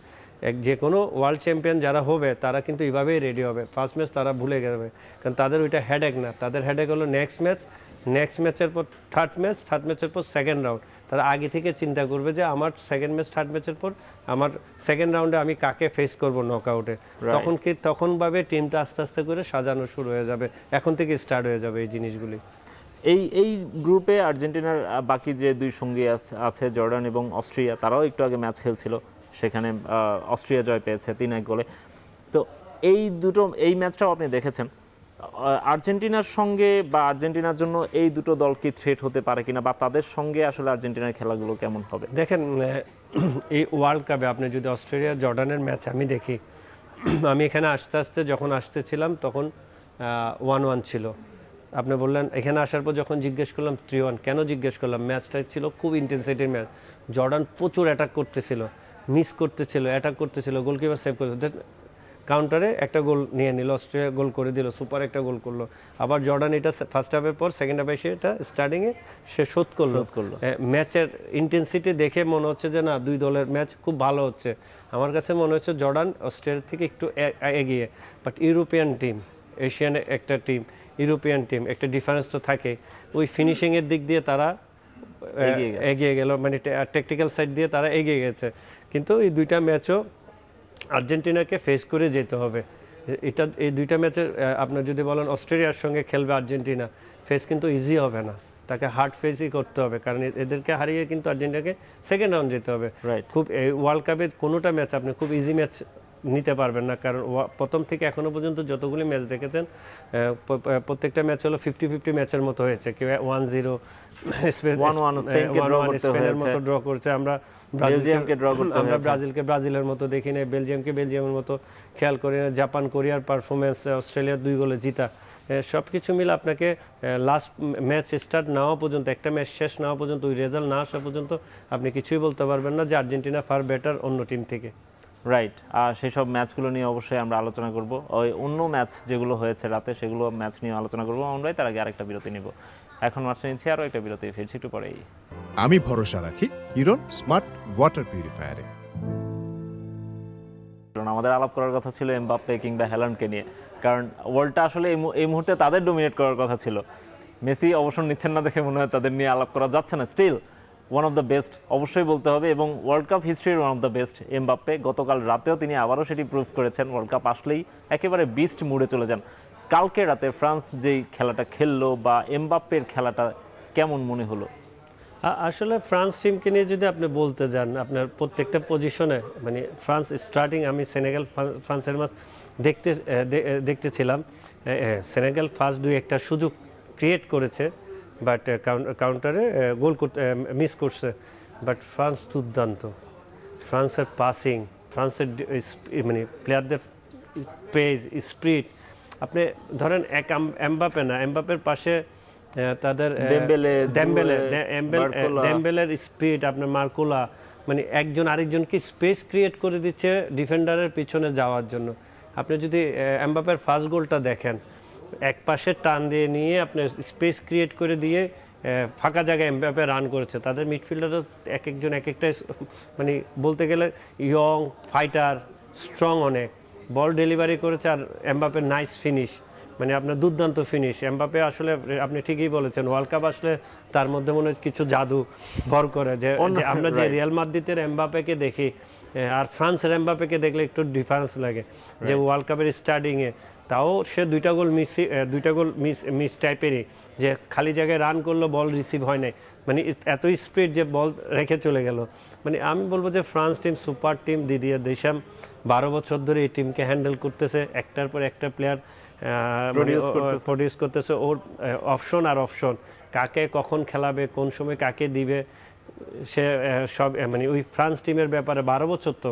যে কোনো ওয়ার্ল্ড চ্যাম্পিয়ন যারা হবে তারা কিন্তু এইভাবেই রেডি হবে। ফার্স্ট ম্যাচ তারা ভুলে যাবে, কারণ তাদের ওইটা হেডেক না, তাদের হেডেক হলো নেক্সট ম্যাচের পর থার্ড ম্যাচের পর সেকেন্ড রাউন্ড। তারা আগে থেকে চিন্তা করবে যে আমার সেকেন্ড ম্যাচ থার্ড ম্যাচের পর আমার সেকেন্ড রাউন্ডে আমি কাকে ফেস করব নকআউটে। তখন ভাবে টিমটা আস্তে আস্তে করে সাজানো শুরু হয়ে যাবে, এখন থেকে স্টার্ট হয়ে যাবে এই জিনিসগুলি। এই গ্রুপে আর্জেন্টিনার বাকি যে 2 সঙ্গী আছে, জর্ডান এবং অস্ট্রিয়া, তারাও একটু আগে ম্যাচ খেলছিল, সেখানে অস্ট্রিয়া জয় পেয়েছে 3-1 গোলে। তো এই ম্যাচটাও আপনি দেখেছেন, আর্জেন্টিনার সঙ্গে বা আর্জেন্টিনার জন্য এই দুটো দল কি থ্রেট হতে পারে কিনা, বা তাদের সঙ্গে আসলে আর্জেন্টিনার খেলাগুলো কেমন হবে? দেখেন এই ওয়ার্ল্ড কাপে আপনি যদি অস্ট্রেলিয়া জর্ডানের ম্যাচ আমি দেখি, আমি এখানে আস্তে যখন আসতেছিলাম তখন 1-1 ছিল। আপনি বললেন এখানে আসার পর যখন জিজ্ঞেস করলাম 3-1, কেন জিজ্ঞেস করলাম? ম্যাচটা ছিল খুব ইন্টেন্সিটির ম্যাচ। জর্ডান প্রচুর অ্যাটাক করতেছিল, মিস করতেছিল, অ্যাটাক করতেছিল, গোলকিপার সেভ করতে, কাউন্টারে একটা গোল নিয়ে নিল, অস্ট্রেলিয়া গোল করে দিল, সুপার একটা গোল করলো। আবার জর্ডান এটা ফার্স্ট হাফের পর সেকেন্ড হাফে এসে এটা স্টার্টিংয়ে সে শোধ করলো। ম্যাচের ইন্টেন্সিটি দেখে মনে হচ্ছে যে না, দুই দলের ম্যাচ খুব ভালো হচ্ছে। আমার কাছে মনে হচ্ছে জর্ডান অস্ট্রেলিয়া থেকে একটু এগিয়ে, বাট ইউরোপিয়ান টিম, এশিয়ান একটা টিম, ইউরোপিয়ান টিম, একটা ডিফারেন্স তো থাকে। ওই ফিনিশিংয়ের দিক দিয়ে তারা এগিয়ে গেল, মানে টেকনিক্যাল সাইড দিয়ে তারা এগিয়ে গেছে। কিন্তু এই দুইটা ম্যাচও আর্জেন্টিনাকে ফেস করে যেতে হবে। এই দুইটা ম্যাচে আপনার যদি বলেন অস্ট্রেলিয়ার সঙ্গে খেলবে আর্জেন্টিনা, ফেস কিন্তু ইজি হবে না, তাকে হার্ড ফেসই করতে হবে, কারণ এদেরকে হারিয়ে কিন্তু আর্জেন্টিনাকে সেকেন্ড রাউন্ড যেতে হবে। খুব ওয়ার্ল্ড কাপে কোনোটা ম্যাচ আপনি খুব ইজি ম্যাচ নিতে পারবেন না, কারণ প্রথম থেকে এখনো পর্যন্ত যতগুলি ম্যাচ দেখেছেন প্রত্যেকটা ম্যাচ হলো 50-50 ম্যাচের মতো হয়েছে। কেউ 1-0 স্পেনের মতো ড্র করছে, আমরা ব্রাজিলকে ব্রাজিলের মতো দেখি না, বেলজিয়ামকে বেলজিয়ামের মতো খেয়াল করি না, জাপান কোরিয়ার পারফরমেন্স, অস্ট্রেলিয়ার 2 গোলে জিতা, সব কিছু মিলে আপনাকে লাস্ট ম্যাচ স্টার্ট না হওয়া পর্যন্ত, একটা ম্যাচ শেষ না হওয়া পর্যন্ত, ওই রেজাল্ট না আসা পর্যন্ত আপনি কিছুই বলতে পারবেন না যে আর্জেন্টিনা ফার বেটার অন্য টিম থেকে। রাইট, আর সেই সব ম্যাচগুলো নিয়ে অবশ্যই আমরা আলোচনা করব। ওই অন্য ম্যাচ যেগুলো হয়েছে রাতে সেগুলো ম্যাচ নিয়ে আলোচনা করবো আমরাই, তার আগে আরেকটা বিরতি নিব। এখন মাত্র নিচ্ছি আরও একটা বিরতি, ফিরছি একটু পরেই। আমি ভরসা রাখি হিরন স্মার্ট ওয়াটার পিউরিফায়ারে। আমাদের আলাপ করার কথা ছিল এমবাপ্পে কিংবা হ্যালান্ডকে নিয়ে, কারণ ওয়ার্ল্ডটা আসলে এই মুহূর্তে তাদের ডোমিনেট করার কথা ছিল। মেসি অবসর নিচ্ছেন না দেখে মনে হয় তাদের নিয়ে আলাপ করা যাচ্ছে না। Still one of the best অবশ্যই বলতে হবে, এবং ওয়ার্ল্ড কাপ হিস্ট্রির one of the best Mbappe. গতকাল রাতেও তিনি আবারও সেটি প্রুভ করেছেন, ওয়ার্ল্ড কাপ আসলেই একেবারে বিস্ট মুডে চলে যান। কালকে রাতে ফ্রান্স যেই খেলাটা খেললো, বা এমবাপ্পের খেলাটা কেমন মনে হলো? আসলে ফ্রান্স টিমকে নিয়ে যদি আপনি বলতে যান, আপনার প্রত্যেকটা পজিশনে, মানে ফ্রান্স স্টার্টিং, আমি সেনেগাল ফ্রান্সের ম্যাচ দেখতেছিলাম। সেনেগাল ফার্স্ট 2-1 সুযোগ ক্রিয়েট করেছে, বাট কাউন্টারে গোল করতে মিস করছে। বাট ফ্রান্স দুর্দান্ত, ফ্রান্সের পাসিং, ফ্রান্সের মানে প্লেয়ারদের পেজ, স্পিড। আপনি ধরেন এক এমবাপ্পে না, এমবাপ্পের পাশে তাদের ডেম্বেলের স্পিড, আপনার মার্কুলা, মানে একজন আরেকজনকে স্পেস ক্রিয়েট করে দিচ্ছে ডিফেন্ডারের পিছনে যাওয়ার জন্য। আপনি যদি এমবাপ্পের ফার্স্ট গোলটা দেখেন, এক পাশে টান দিয়ে নিয়ে আপনার স্পেস ক্রিয়েট করে দিয়ে ফাঁকা জায়গায় এমবাপ্পে রান করেছে। তাদের মিডফিল্ডারও এক একজন এক একটা, মানে বলতে গেলে ইয়ং ফাইটার, স্ট্রং অনেক, বল ডেলিভারি করেছে। আর এমবাপ্পের নাইস ফিনিশ, মানে আপনার দুর্দান্ত ফিনিশ। এমবাপ্পে আসলে আপনি ঠিকই বলেছেন, ওয়ার্ল্ড কাপ আসলে তার মধ্যে মনে হয় কিছু জাদু ভর করে, যে আমরা যে রিয়াল মাদ্রিদের এমবাপ্পেকে দেখি আর ফ্রান্সের এমবাপ্পেকে দেখলে একটু ডিফারেন্স লাগে। যে ওয়ার্ল্ড কাপের স্টার্টিংয়ে তাও সে দুইটা গোল মিস টাইপেরই, যে খালি জায়গায় রান করলো, বল রিসিভ হয় নাই, মানে এত স্পিড যে বল রেখে চলে গেল। মানে আমি বলবো যে ফ্রান্স টিম সুপার টিম। দিদিয়া দেশাম 12 বছর ধরে এই টিমকে হ্যান্ডেল করতেছে, একটার পর একটা প্লেয়ার প্রডিউস করতেছে। ওর অপশন আর অপশন, কাকে কখন খেলাবে, কোন সময় কাকে দিবে, সে সব, মানে ওই ফ্রান্স টিমের ব্যাপারে 12 বছর তো,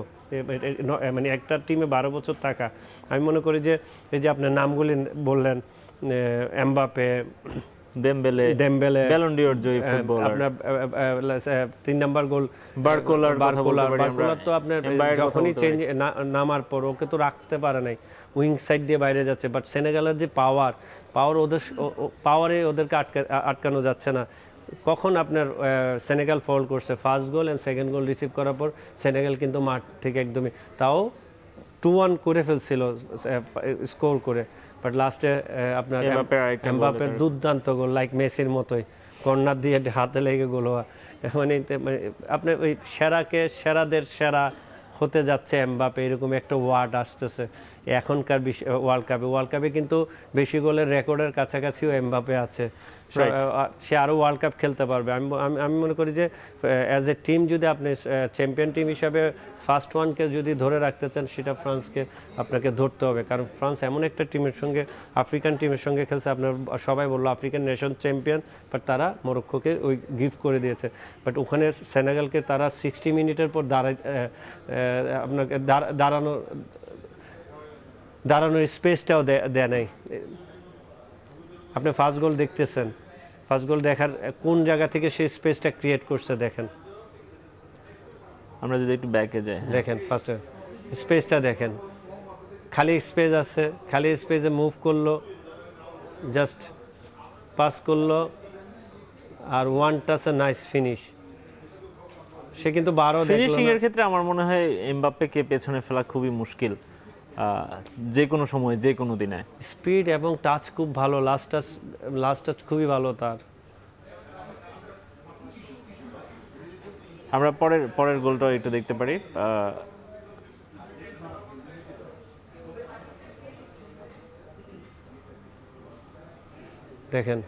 মানে একটা টিমে 12 বছর থাকা, আমি মনে করি যে এই যে আপনার নামগুলি বললেন, এমবাপ্পে, দেমবেলে, ব্যালন ডি'র জয়ী ফুটবলার, আপনার 3 নাম্বার গোল বারকোলার তো আপনার যখনই চেঞ্জ নামার পর ওকে তো রাখতে পারে নাই, উইং সাইড দিয়ে বাইরে যাচ্ছে। বাট সেনেগালের যে পাওয়ার পাওয়ারে ওদেরকে আটকানো যাচ্ছে না। কখন আপনার সেনেগাল ফল করছে, first goal and second goal receive করার পর সেনেগাল কিন্তু মাঠ থেকে একদমই, তাও 2-1 করে ফেলছিল স্কোর করে। বাট লাস্টে আপনার এমবাপ্পের দুর্দান্ত গোল, লাইক মেসির মতোই, কর্নার দিয়ে হাতে লেগে গোল হওয়া। মানে আপনার ওই সেরাদের সেরা হতে যাচ্ছে এমবাপ্পে, এরকম একটা ওয়ার্ড আসতেছে। এখনকার ওয়ার্ল্ড কাপে কিন্তু বেশি গোলের রেকর্ডের কাছাকাছিও এমবাপে আছে। সে আরও ওয়ার্ল্ড কাপ খেলতে পারবে। আমি মনে করি যে অ্যাজ এ টিম যদি আপনি চ্যাম্পিয়ন টিম হিসাবে ফার্স্ট ওয়ানকে যদি ধরে রাখতে চান, সেটা ফ্রান্সকে আপনাকে ধরতে হবে। কারণ ফ্রান্স এমন একটা টিমের সঙ্গে, আফ্রিকান টিমের সঙ্গে খেলছে। আপনার সবাই বললো আফ্রিকান নেশন চ্যাম্পিয়ন, বাট তারা মরক্কোকে ওই গিফট করে দিয়েছে। বাট ওখানে সেনেগালকে তারা 60 মিনিটের পর আপনাকে দাঁড়ানোর স্পেসটাও দেয় নাই। আপনি ফার্স্ট গোল দেখতেছেন, ফার্স্ট গোল দেখার কোন জায়গা থেকে সেই স্পেসটা ক্রিয়েট করছে দেখেন। আমরা যদি একটু ব্যাকে যাই, দেখেন ফার্স্টে স্পেসটা দেখেন, খালি স্পেস আছে, খালি স্পেসে মুভ করলো, জাস্ট পাস করলো, আর ওয়ান টাচে নাইস ফিনিশ। সে কিন্তু 12 ফিনিশিং এর ক্ষেত্রে আমার মনে হয় এমবাপ্পেকে পেছনে ফেলা খুবই মুশকিল যে কোনো সময়, যে কোনো দিনে। স্পিড এবং টাচ খুব ভালো, লাস্ট টাচ খুবই ভালো তার। আমরা পরের গোলটাও একটু দেখতে পারি। দেখেন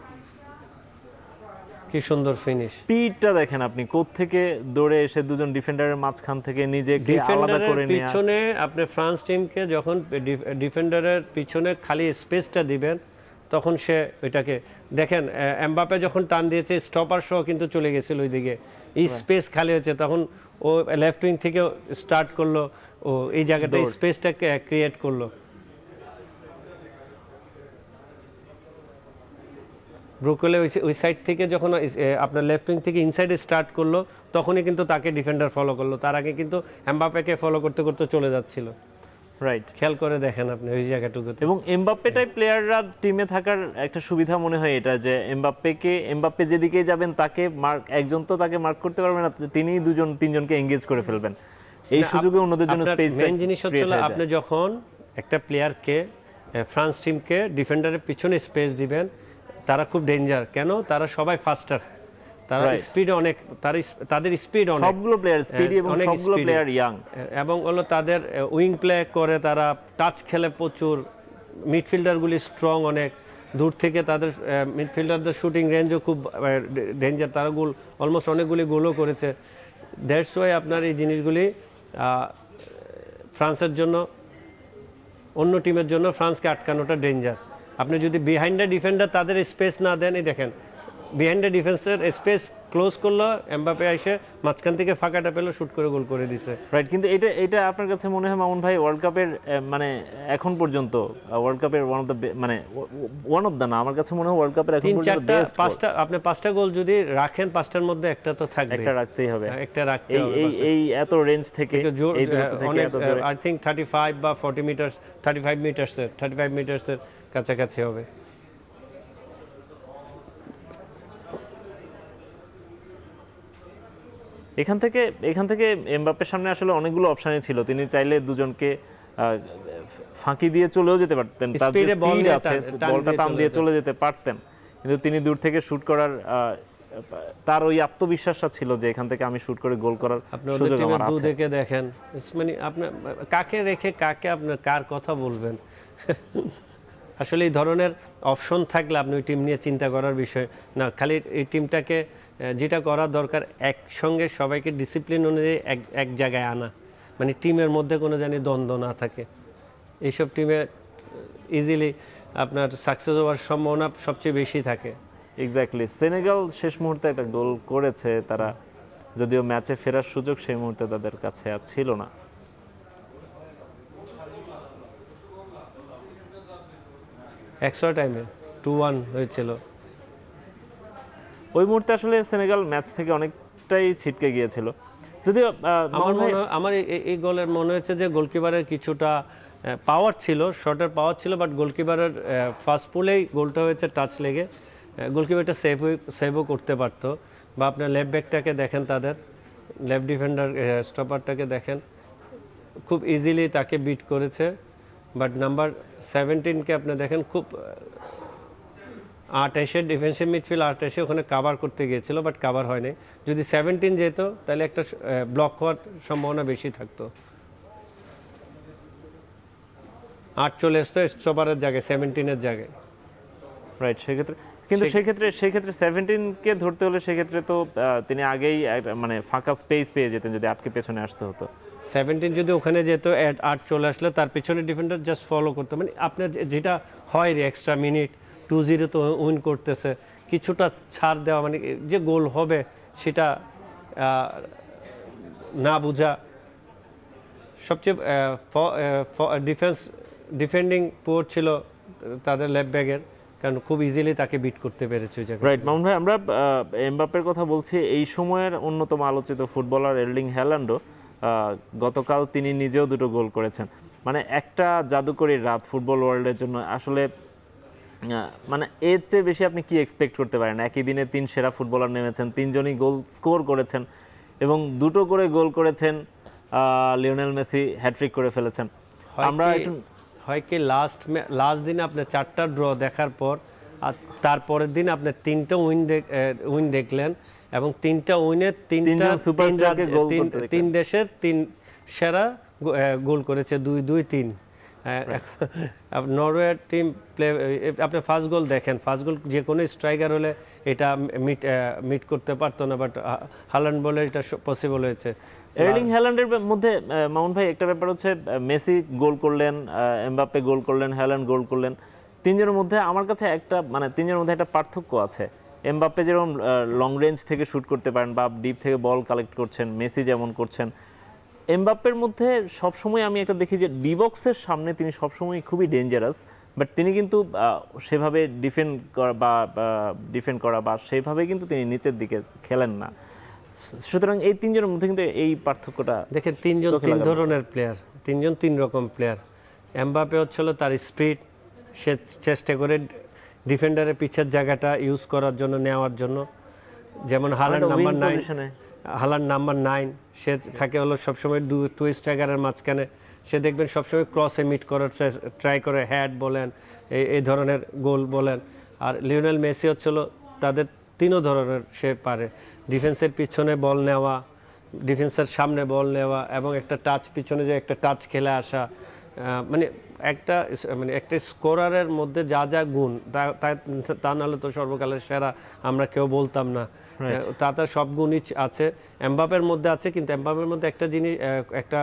কি সুন্দর ফিনিশ। স্পিডটা দেখেন আপনি, কোত্থেকে দৌড়ে এসে দুজন ডিফেন্ডারের মাঝখান থেকে নিজেকে আলাদা করে নিয়ে পিছনে আপনি ফ্রান্স টিমকে যখন ডিফেন্ডারের পিছনে খালি স্পেসটা দিবেন, তখন সে ওইটাকে দেখেন। এমবাপে যখন টান দিয়েছে, স্টপার সহ কিন্তু চলে গেছিল ওইদিকে, এই স্পেস খালি হচ্ছে, তখন ও লেফট উইং থেকে স্টার্ট করলো, ও এই জায়গাটা স্পেসটা ক্রিয়েট করলো। ব্রুকলে ওই সাইড থেকে যখন আপনার লেফট উইং থেকে ইনসাইডে স্টার্ট করলো, তখনই কিন্তু তাকে ডিফেন্ডার ফলো করলো। তার আগে কিন্তু এমবাপ্পেকে ফলো করতে করতে চলে যাচ্ছিল। রাইট, খেয়াল করে দেখেন আপনি ওই জায়গাটুকুতে। এবং এমবাপ্পে টাইপ প্লেয়াররা টিমে থাকার একটা সুবিধা মনে হয় এটা, যে এমবাপ্পে যেদিকে যাবেন তাকে একজন তো তাকে মার্ক করতে পারবে না, তিনি দুজন তিনজনকে এঙ্গেজ করে ফেলবেন। এই সুযোগে অন্যদের জন্য স্পেস। মেইন জিনিস হচ্ছে আপনি যখন একটা প্লেয়ারকে, ফ্রান্স টিমকে ডিফেন্ডারের পিছনে স্পেস দিবেন, তারা খুব ডেঞ্জার। কেন? তারা সবাই ফাস্টার, তারা স্পিড অনেক, তাদের স্পিড অনেক, সবগুলো প্লেয়ার স্পিডি এবং সবগুলো প্লেয়ার ইয়াং, এবং হলো তাদের উইং প্লে করে, তারা টাচ খেলে প্রচুর। মিডফিল্ডারগুলি স্ট্রং অনেক, দূর থেকে তাদের মিডফিল্ডারদের শুটিং রেঞ্জও খুব ডেঞ্জার। তারা অলমোস্ট অনেকগুলি গোলও করেছে। দ্যাটস ওয়াই আপনার এই জিনিসগুলি ফ্রান্সের জন্য, অন্য টিমের জন্য ফ্রান্সকে আটকানোটা ডেঞ্জার। আপনি যদি বিহাইন্ড দ্য ডিফেন্ডার তাদের স্পেস না দেন, এই দেখেন বিহাইন্ড দ্য ডিফেন্সের স্পেস ক্লোজ করলো, এমবাপ্পে এসে মাঝখান থেকে ফাঁকাটা পেলো, শুট করে গোল করে দিছে। রাইট, কিন্তু এটা আপনার কাছে মনে হয় মামুন ভাই ওয়ার্ল্ড কাপের মানে এখন পর্যন্ত ওয়ার্ল্ড কাপের ওয়ান অফ দ্য না, আমার কাছে মনে হয় ওয়ার্ল্ড কাপের এখন পর্যন্ত বেস্ট। আপনি 5টা গোল যদি রাখেন, 5টার মধ্যে একটা তো থাকবে, একটা রাখতেই হবে, একটা রাখতে হবে। এই এত রেঞ্জ থেকে, এই দূরত্ব থেকে এত দূরে, আই থিংক 35 বা 40 মিটার, 35 মিটারসের কাছাকাছি হবে। এখান থেকে এমবাপ্পের সামনে আসলে অনেকগুলো অপশনই ছিল। তিনি চাইলে দুজনকে ফাঁকি দিয়ে চলেও যেতে পারতেন, তার যে স্পিড আছে বলটা টান দিয়ে চলে যেতে পারতেন, কিন্তু তিনি দূর থেকে শুট করার তার ওই আত্মবিশ্বাসটা ছিল যে এখান থেকে আমি শুট করে গোল করার সুযোগ আমার আছে। দেখে দেখেন, মানে আপনি কাকে রেখে কাকে আপনার কার কথা বলবেন। আসলে এই ধরনের অপশন থাকলে আপনি ওই টিম নিয়ে চিন্তা করার বিষয় না। খালি এই টিমটাকে যেটা করা দরকার, একসঙ্গে সবাইকে ডিসিপ্লিন অনুযায়ী এক জায়গায় আনা, মানে টিমের মধ্যে কোনো জানি দ্বন্দ্ব না থাকে। এইসব টিমে ইজিলি আপনার সাকসেস হওয়ার সম্ভাবনা সবচেয়ে বেশি থাকে। এক্স্যাক্টলি, সেনেগাল শেষ মুহূর্তে একটা গোল করেছে তারা, যদিও ম্যাচে ফেরার সুযোগ সেই মুহূর্তে তাদের কাছে আর ছিল না। এক্সট্রা টাইমে 2-1 হয়েছিল। ওই মুহূর্তে আসলে সেনেগাল ম্যাচ থেকে অনেকটাই ছিটকে গিয়েছিল। যদিও আমার এই গোলের মনে হচ্ছে যে গোলকিপারের কিছুটা পাওয়ার ছিল, শটের পাওয়ার ছিল, বাট গোলকিপারের ফার্স্ট পুলেই গোলটা হয়েছে টাচ লেগে। গোলকিপারটা সেভও করতে পারতো। বা আপনার লেফট ব্যাকটাকে দেখেন, তাদের লেফট ডিফেন্ডার স্টপারটাকে দেখেন, খুব ইজিলি তাকে বিট করেছে। বাট নাম্বার 17কে আপনি দেখেন, খুব 8 এসে ডিফেন্সিভ মিডফিল্ড 8 এসে ওখানে কাভার করতে গিয়েছিল, বাট কাভার হয়নি। যদি 17 যেত তাহলে একটা ব্লক হওয়ার সম্ভাবনা বেশি থাকতো। 8 চলে আসতো স্টপারের জায়গায় 17-এর জায়গায়। রাইট, সেক্ষেত্রে 17কে ধরতে হলে সেক্ষেত্রে তো তিনি আগেই মানে ফাঁকা স্পেস পেয়ে যেতেন যদি আটকে পেছনে আসতে হতো। 17 যদি ওখানে যেত 8 চলে আসলে তার পিছনে ডিফেন্ডার জাস্ট ফলো করতো, মানে আপনার যেটা হয় রে এক্সট্রা মিনিট 2-0 তো উইন করতেছে, কিছুটা ছাড় দেওয়া, মানে যে গোল হবে সেটা না বোঝা। সবচেয়ে ডিফেন্ডিং পোর ছিল তাদের লেফট ব্যাগের, কারণ খুব ইজিলি তাকে বিট করতে পেরেছে ওই জায়গায়। রাইট মামুন ভাই, আমরা এমবাপ্পের কথা বলছি, এই সময়ের অন্যতম আলোচিত ফুটবলার এরলিং হ্যালান্ডও গতকাল তিনি নিজেও 2টো গোল করেছেন। মানে একটা জাদুকরী রাত ফুটবল ওয়ার্ল্ডের জন্য আসলে। মানে এর চেয়ে বেশি আপনি কি এক্সপেক্ট করতে পারেন? একই দিনে 3 সেরা ফুটবলার নেমেছেন, 3জনই গোল স্কোর করেছেন এবং 2টো করে গোল করেছেন। লিওনেল মেসি হ্যাট্রিক করে ফেলেছেন। আমরা হয় কি লাস্ট দিনে আপনি 4টা ড্র দেখার পর আর তারপরের দিন আপনি 3টা উইন দেখলেন এবং 3টা উইনে 3 দেশের 3 সেরা গোল করেছে, 2-2-3। নরওয়ের টিম প্লে, আপনি ফার্স্ট গোল দেখেন, ফার্স্ট গোল যে কোনো স্ট্রাইকার হলে এটা মিট করতে পারতো না, বাট হাল্যান্ড বলে এটা পসিবল হয়েছে। এরলিং হ্যালান্ডের মধ্যে মামুন ভাই একটা ব্যাপার হচ্ছে, মেসি গোল করলেন, এমবাপ্পে গোল করলেন, হ্যালান্ড গোল করলেন, 3জনের মধ্যে আমার কাছে একটা মানে 3জনের মধ্যে একটা পার্থক্য আছে। এমবাপ্পে যেরকম লং রেঞ্জ থেকে শুট করতে পারেন বা ডিপ থেকে বল কালেক্ট করছেন, মেসি যেমন করছেন। এমবাপ্পের মধ্যে সবসময় আমি একটা দেখি যে ডি বক্সের সামনে তিনি সবসময় খুবই ডেঞ্জারাস, বাট তিনি কিন্তু সেভাবে ডিফেন্ড করা বা সেভাবে কিন্তু তিনি নিচের দিকে খেলেন না। সুতরাং এই 3জনের মধ্যে কিন্তু এই পার্থক্যটা দেখেন, 3জন 3 ধরনের প্লেয়ার, 3জন 3 রকম প্লেয়ার। এমবাপ্পে হচ্ছিল তার স্পিড, সে চেষ্টা করে ডিফেন্ডারের পিছের জায়গাটা ইউজ করার জন্য, নেওয়ার জন্য। যেমন হাল্যান্ড নাম্বার 9, সে থাকে হলো সবসময় 2 স্ট্রাইকারের মাঝখানে, সে দেখবেন সবসময় ক্রসে মিট করার ট্রাই করে, হ্যাড বলেন, এই ধরনের গোল বলেন। আর লিওনেল মেসি হচ্ছিল তাদের 3 ধরনের, সে পারে ডিফেন্সের পিছনে বল নেওয়া, ডিফেন্সের সামনে বল নেওয়া এবং একটা টাচ, পিছনে যে একটা টাচ খেলে আসা। মানে একটা স্কোরারের মধ্যে যা যা গুণ, তা নাহলে তো সর্বকালের সেরা আমরা কেউ বলতাম না। তাতে সব গুণই আছে এমবাপ্পের মধ্যে আছে, কিন্তু এমবাপ্পের মধ্যে একটা জিনিস একটা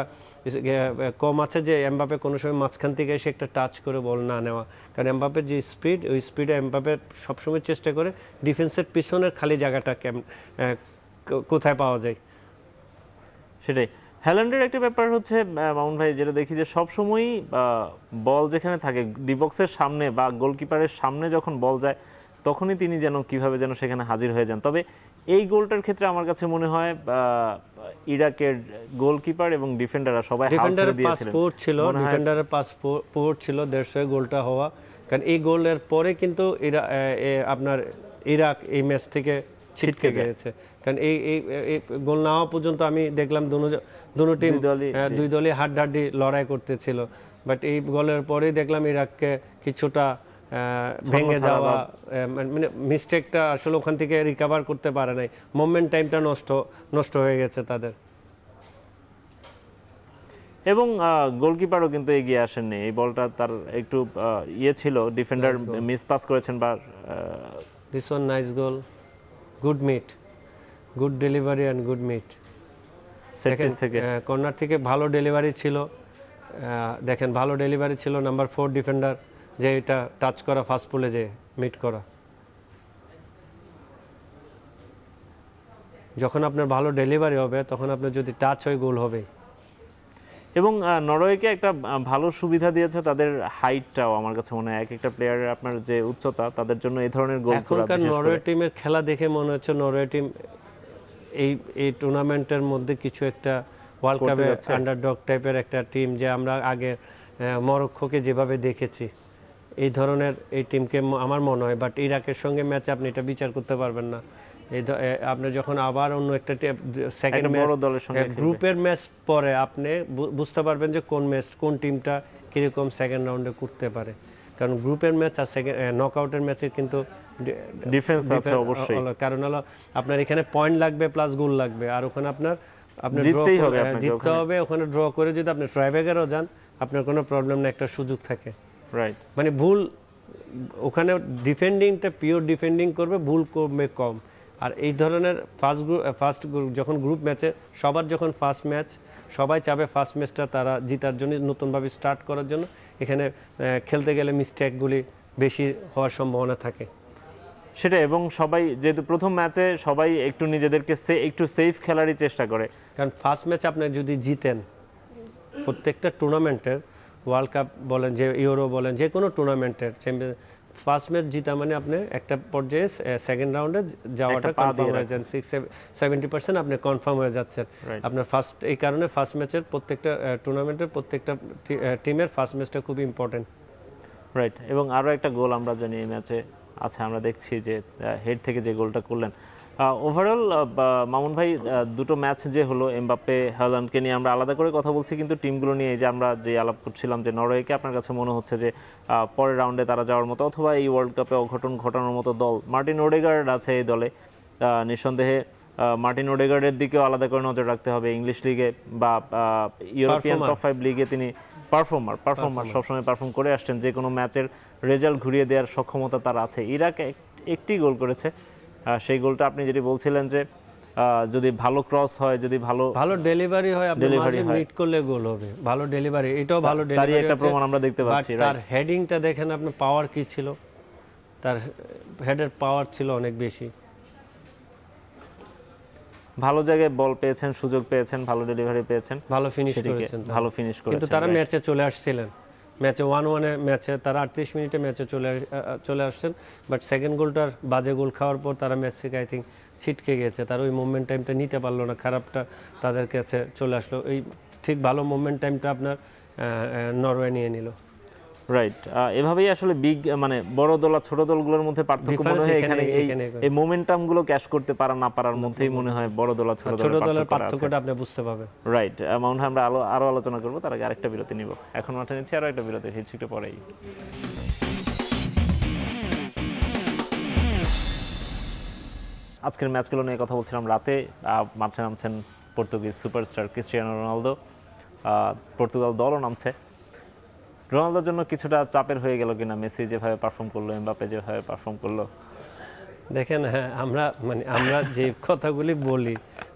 কম আছে, যে এমবাপ্পে কোনো সময় মাঝখান থেকে এসে একটা টাচ করে বল না নেওয়া। কারণ এমবাপ্পের যে স্পিড, ওই স্পিডে এমবাপ্পে সবসময় চেষ্টা করে ডিফেন্সের পিছনের খালি জায়গাটা কোথায় পাওয়া যায় সেটাই। হ্যালান্ডের একটা ব্যাপার হচ্ছে মামুন ভাই, যেটা দেখি যে সবসময়ই বল যেখানে থাকে ডিবক্সের সামনে বা গোলকিপারের সামনে যখন বল যায় তখনই তিনি যেন কিভাবে যেন সেখানে হাজির হয়ে যান। তবে এই গোলটার ক্ষেত্রে আমার কাছে মনে হয় ইরাকের গোলকিপার এবং ডিফেন্ডাররা সবাই হাল ছেড়ে দিয়েছিলেন। ডিফেন্ডারের পাসপোর্ট ছিল 150 গোলটা হওয়া, কারণ এই গোলের পরে কিন্তু আপনার ইরাক এই ম্যাচ থেকে ছিটকে গেছে। কারণ এই গোল না হওয়া পর্যন্ত আমি দেখলাম দুটো টিম, দুই দলই হাড্ডাহাড্ডি লড়াই করতেছিল, বাট এই গোলের পরেই দেখলাম ইরাককে কিছুটা ভেঙে যাওয়া, মানে মিস্টেকটা আসলে ওখান থেকে রিকভার করতে পারে নাই, মোমেন্ট টাইমটা নষ্ট হয়ে গেছে তাদের। এবং গোলকিপারও কিন্তু এগিয়ে আসেননি, এই বলটা তার একটু ছিল, ডিফেন্ডার মিস পাস করেছেন। বা this one nice goal, good meet, good delivery and good meet. Set piece থেকে কর্নার থেকে ভালো ডেলিভারি ছিল, দেখেন ভালো ডেলিভারি ছিল নাম্বার 4 ডিফেন্ডার, যে এটা টাচ করা, ফাস্ট পুলে যে মিট করা। যখন আপনার ভালো ডেলিভারি হবে তখন আপনার যদি টাচ হয় গোল হবে। এবং নরওয়েকে একটা ভালো সুবিধা দিয়েছে তাদের হাইটটাও, আমার কাছে মনে হয় এক একটা প্লেয়ারের আপনার যে উচ্চতা, তাদের জন্য এই ধরনের গোল করা। এখনকার নরওয়ে টিমের খেলা দেখে মনে হচ্ছে নরওয়ে টিম এই টুর্নামেন্টের মধ্যে কিছু একটা ওয়ার্ল্ড কাপের আন্ডারডগ টাইপের একটা টিম, যে আমরা আগে মরক্কোকে যেভাবে দেখেছি এই ধরনের এই টিমকে আমার মনে হয়। বাট ইরাকের সঙ্গে ম্যাচে আপনি এটা বিচার করতে পারবেন না। আপনি যখন আবার অন্য একটা সেকেন্ড ম্যাচ, গ্রুপের ম্যাচ পরে আপনি বুঝতে পারবেন যে কোন টিমটা কীরকম সেকেন্ড রাউন্ডে করতে পারে। কারণ গ্রুপের ম্যাচ আর নকআউটের ম্যাচের কিন্তু ডিফেন্স আছে অবশ্যই, কারণ হলো আপনার এখানে পয়েন্ট লাগবে প্লাস গোল লাগবে, আর ওখানে আপনার জিততে হবে, ওখানে ড্র করে যদি আপনি ট্রাইব্রেকারও যান আপনার কোনো প্রবলেম না, একটা সুযোগ থাকে। রাইট। মানে ভুল ওখানে ডিফেন্ডিংটা পিওর ডিফেন্ডিং করবে, ভুল করবে কম। আর এই ধরনের ফার্স্ট যখন গ্রুপ ম্যাচে সবার যখন ফার্স্ট ম্যাচ, সবাই চাবে ফার্স্ট ম্যাচটা তারা জিতার জন্য, নতুনভাবে স্টার্ট করার জন্য। এখানে খেলতে গেলে মিস্টেকগুলি বেশি হওয়ার সম্ভাবনা থাকে। সেটা, এবং সবাই যেহেতু প্রথম ম্যাচে সবাই একটু নিজেদেরকে একটু সেফ খেলারই চেষ্টা করে, কারণ ফার্স্ট ম্যাচ আপনি যদি জিতেন, প্রত্যেকটা টুর্নামেন্টের, ওয়ার্ল্ড কাপ বলেন, যে ইউরো বলেন, যে কোনো টুর্নামেন্টের চ্যাম্পিয়ন, ফার্স্ট ম্যাচ জিতা মানে আপনি একটা পর্যায়ে সেকেন্ড রাউন্ডে যাওয়াটা কনফার্ম হয়ে যান, 70% আপনি কনফার্ম হয়ে যাচ্ছেন আপনার ফার্স্ট। এই কারণে ফার্স্ট ম্যাচের প্রত্যেকটা টুর্নামেন্টের প্রত্যেকটা টিমের ফার্স্ট ম্যাচটা খুব ইম্পর্টেন্ট। রাইট। এবং আরও একটা গোল আমরা জানি এই ম্যাচে আছে, আমরা দেখছি যে হেড থেকে যে গোলটা করলেন। ওভারঅল মামুন ভাই, দুটো ম্যাচ যে হলো, এমবাপ্পে হল্যান্ডকে নিয়ে আমরা আলাদা করে কথা বলছি, কিন্তু টিমগুলো নিয়ে যে আমরা যে আলাপ করছিলাম যে নরওয়েকে আপনার কাছে মনে হচ্ছে যে পরের রাউন্ডে তারা যাওয়ার মতো, অথবা এই ওয়ার্ল্ড কাপে অঘটন ঘটানোর মতো দল। মার্টিন ওডেগার্ড আছে এই দলে, নিঃসন্দেহে মার্টিন ওডেগার্ডের দিকেও আলাদা করে নজর রাখতে হবে। ইংলিশ লিগে বা ইউরোপিয়ান টপ 5 লিগে তিনি পারফর্মার সবসময় পারফর্ম করে আসছেন, যে কোনো ম্যাচের রেজাল্ট ঘুরিয়ে দেওয়ার সক্ষমতা তার আছে। ইরাক একটি গোল করেছে, সেই গোলটা আপনি যেটি বলছিলেন যে যদি ভালো ক্রস হয়, যদি ভালো ডেলিভারি হয়, আপনি মাঝে মিট করলে গোল হবে। ভালো ডেলিভারি, এটাও ভালো ডেলিভারি, তারই একটা প্রমাণ আমরা দেখতে পাচ্ছি। তার হেডিংটা দেখেন আপনি, পাওয়ার কি ছিল, তার হেডের পাওয়ার ছিল অনেক বেশি। ভালো জায়গায় বল পেয়েছেন, সুযোগ পেয়েছেন, ভালো ডেলিভারি পেয়েছেন, ভালো ফিনিশ করেছেন, ভালো ফিনিশ করেছেন। কিন্তু তারা ম্যাচে চলে আসছিলেন, ম্যাচে 1-1 ম্যাচে তারা 38 মিনিটে ম্যাচে চলে আসছেন। বাট সেকেন্ড গোলটার বাজে গোল খাওয়ার পর তারা ম্যাচ থেকে আই থিঙ্ক ছিটকে গেছে, তারা ওই মোমেন্ট টাইমটা নিতে পারলো না, খারাপটা তাদের কাছে চলে আসলো। এই ঠিক ভালো মোমেন্ট টাইমটা আপনার নরওয়ে নিয়ে নিল। রাইট। এভাবেই আসলে মানে বড় দল আর ছোট দলগুলোর মধ্যে পার্থক্য মনে হয় এখানে এই মোমেন্টাম গুলো ক্যাশ করতে পারা না পারার মধ্যেই মনে হয় বড় দল আর ছোট দলের পার্থক্যটা আপনি বুঝতে পারবেন। রাইট। মাউন্ট আমরা আরো আলোচনা করবো, তার আগে আরেকটা বিরতি নিব। এখন মাঠে নিচ্ছি আরো একটা বিরতি, হিট একটু পরেই। আজকের ম্যাচগুলো নিয়ে কথা বলছিলাম। রাতে মাঠে নামছেন Portuguese superstar Cristiano Ronaldo, Portugal দলও নামছে। রোনালদোর জন্য কিছুটা চাপের হয়ে গেল কিনা মেসি যেভাবে পারফর্ম করলো, এমবাপ্পে যেভাবে পারফর্ম করলো? দেখেন, হ্যাঁ, আমরা যে কথাগুলি বলি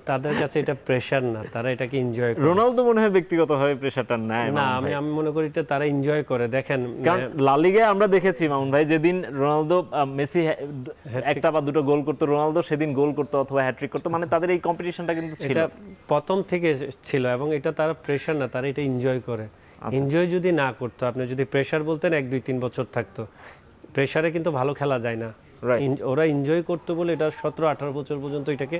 তাদের কাছে এটা প্রেশার না, তারা এটাকে এনজয় করে। রোনালদো মনে হয় ব্যক্তিগতভাবে প্রেশারটা নেয় না, আমি মনে করি এটা তারা এনজয় করে। দেখেন, কারণ লা লিগায় আমরা দেখেছি মামুন ভাই, যেদিন রোনালদো মেসি একটা বা দুটো গোল করতো, রোনালদো সেদিন গোল করতো অথবা হ্যাট্রিক করতো, মানে তাদের এই কম্পিটিশনটা কিন্তু ছিল, এটা প্রথম থেকে ছিল। এবং এটা তারা প্রেশার না, তারা এটা এনজয় করে। এনজয় যদি না করতো, আপনি যদি প্রেশার বলতেন 1-2-3 বছর থাকতো। প্রেশারে কিন্তু ভালো খেলা যায় না। ওরা এনজয় করতে বলে এটা 17-18 বছর পর্যন্ত এটাকে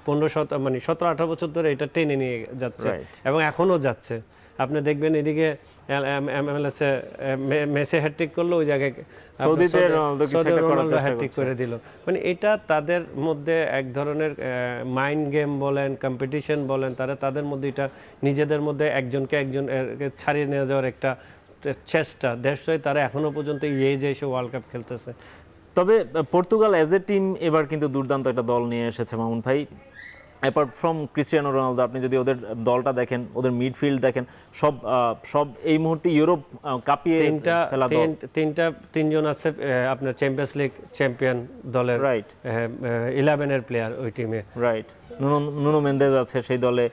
17-18 বছর ধরে এটা টেনে নিয়ে যাচ্ছে, এবং এখনো যাচ্ছে। আপনি দেখবেন এদিকে মেসি হ্যাট্রিক করলো, ওই জায়গায় সৌদিতে রোনালদো হ্যাট্রিক করে দিল। মানে এটা তাদের মধ্যে এক ধরনের মাইন্ড গেম বলেন, কম্পিটিশন বলেন, তাদের মধ্যে এটা নিজেদের মধ্যে একজনকে ছাড়িয়ে নিয়ে যাওয়ার একটা চেষ্টা। দেশই তারা এখনো পর্যন্ত এই যে এসে ওয়ার্ল্ড কাপ খেলতেছে। তবে পর্তুগাল এজ এ টিম এবার কিন্তু দুর্দান্ত একটা দল নিয়ে এসেছে মামুন ভাই। অ্যাপার্ট ফ্রম ক্রিস্টিয়ানো রোনালদো, আপনি যদি ওদের দলটা দেখেন, ওদের মিডফিল্ড দেখেন, সব এই মুহূর্তে ইউরোপ কাঁপিয়ে ফেলা দল। তিনজন আছে আপনার চ্যাম্পিয়ন্স লিগ চ্যাম্পিয়ন দলের, রাইট, 11 প্লেয়ার ওই টিমে। রাইট। নুনো মেন্দেজ আছে সেই দলে,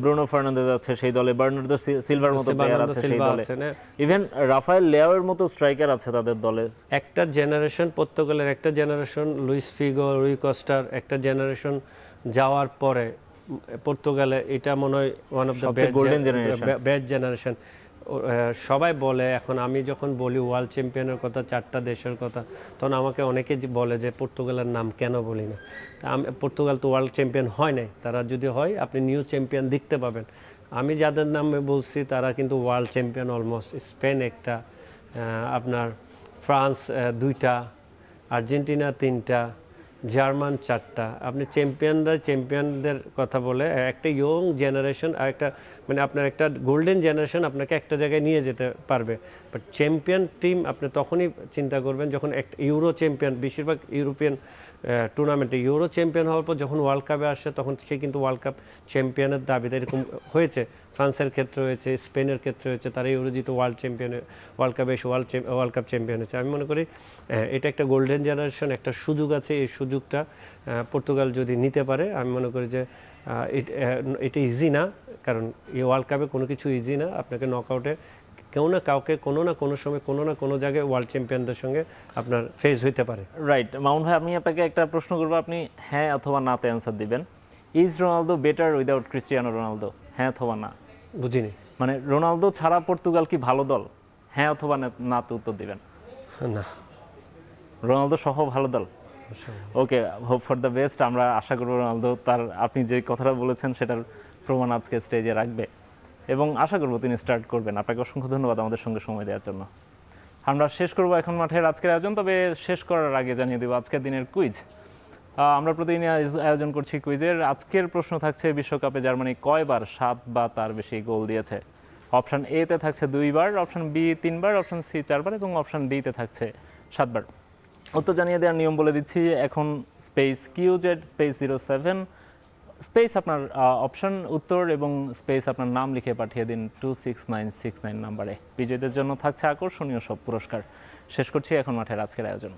ব্রুনো ফার্নান্দেজ আছে সেই দলে, বার্নার্দো সিলভার মতো প্লেয়ার আছে সেই দলে, ইভেন রাফায়েল লিয়াওর মতো স্ট্রাইকার আছে তাদের দলে। একটা জেনারেশন, পর্তুগালের একটা জেনারেশন, লুইস ফিগো, রুই কস্টার, একটা জেনারেশন যাওয়ার পরে পর্তুগালে এটা মনে হয় one of the best generation. সবাই বলে, এখন আমি যখন বলি ওয়ার্ল্ড চ্যাম্পিয়নের কথা, 4টা দেশের কথা, তখন আমাকে অনেকে বলে যে পর্তুগালের নাম কেন বলি না। পর্তুগাল তো ওয়ার্ল্ড চ্যাম্পিয়ন হয় নাই, তারা যদি হয় আপনি নিউ চ্যাম্পিয়ন দেখতে পাবেন। আমি যাদের নামে বলছি তারা কিন্তু ওয়ার্ল্ড চ্যাম্পিয়ন অলমোস্ট। স্পেন একটা, আপনার ফ্রান্স 2টা, আর্জেন্টিনা 3টা, জার্মান 4টা। আপনি চ্যাম্পিয়নদের কথা বলে একটা ইয়ং জেনারেশন, আর একটা মানে আপনার একটা গোল্ডেন জেনারেশন আপনাকে একটা জায়গায় নিয়ে যেতে পারবে। বাট চ্যাম্পিয়ন টিম আপনি তখনই চিন্তা করবেন যখন একটা ইউরো চ্যাম্পিয়ন, বেশিরভাগ ইউরোপিয়ান টুর্নামেন্টে ইউরো চ্যাম্পিয়ন হওয়ার পর যখন ওয়ার্ল্ড কাপে আসে তখন সে কিন্তু ওয়ার্ল্ড কাপ চ্যাম্পিয়নের দাবিতে এরকম হয়েছে। ফ্রান্সের ক্ষেত্রে হয়েছে, স্পেনের ক্ষেত্রে হয়েছে, তারা ইউরো জিতে ওয়ার্ল্ড কাপে এসে ওয়ার্ল্ড কাপ চ্যাম্পিয়ন হয়েছে। আমি মনে করি এটা একটা গোল্ডেন জেনারেশন, একটা সুযোগ আছে। এই সুযোগটা পর্তুগাল যদি নিতে পারে, আমি মনে করি যে এটা ইজি না, কারণ এই ওয়ার্ল্ড কাপে কোনো কিছু ইজি না। আপনাকে নকআউটে কেউ না কাউকে কোনো না কোনো সময় কোনো না কোনো জায়গায় ওয়ার্ল্ড চ্যাম্পিয়নদের সঙ্গে আপনার ফেস হইতে পারে। রাইট মামুন ভাই, আমি আপনাকে একটা প্রশ্ন করবো, আপনি হ্যাঁ অথবা নাতে অ্যান্সার দিবেন। Is Ronaldo better without Cristiano Ronaldo? হ্যাঁ অথবা না। বুঝিনি। মানে রোনালদো ছাড়া পর্তুগাল কি ভালো দল? হ্যাঁ অথবা নাতে উত্তর দিবেন। না, রোনালদো সহ ভালো দল। ওকে, হোপ ফর দ্য বেস্ট। আমরা আশা করব রোনালদো তার আপনি যে কথাটা বলেছেন সেটার প্রমাণ আজকে স্টেজে রাখবে এবং আশা করব তিনি স্টার্ট করবেন। আপনাকে অসংখ্য ধন্যবাদ আমাদের সঙ্গে সময় দেওয়ার জন্য। আমরা শেষ করব এখন মাঠের আজকের আয়োজন, তবে শেষ করার আগে জানিয়ে দেব আজকের দিনের কুইজ। আমরা প্রতিদিন আয়োজন করছি কুইজের। আজকের প্রশ্ন থাকছে, বিশ্বকাপে জার্মানি কয়বার 7 বা তার বেশি গোল দিয়েছে? অপশান এ তে থাকছে 2 বার, অপশান বি 3 বার, অপশান সি 4 বার এবং অপশান ডি তে থাকছে 7 বার। উত্তর জানিয়ে দেওয়ার নিয়ম বলে দিচ্ছি। এখন স্পেস QZ স্পেস 07 স্পেস আপনার অপশন উত্তর এবং স্পেস আপনার নাম লিখে পাঠিয়ে দিন 26969 নাম্বারে। বিজয়ীদের জন্য থাকছে আকর্ষণীয় সব পুরস্কার। শেষ করছি এখন মাঠের আজকের আয়োজন।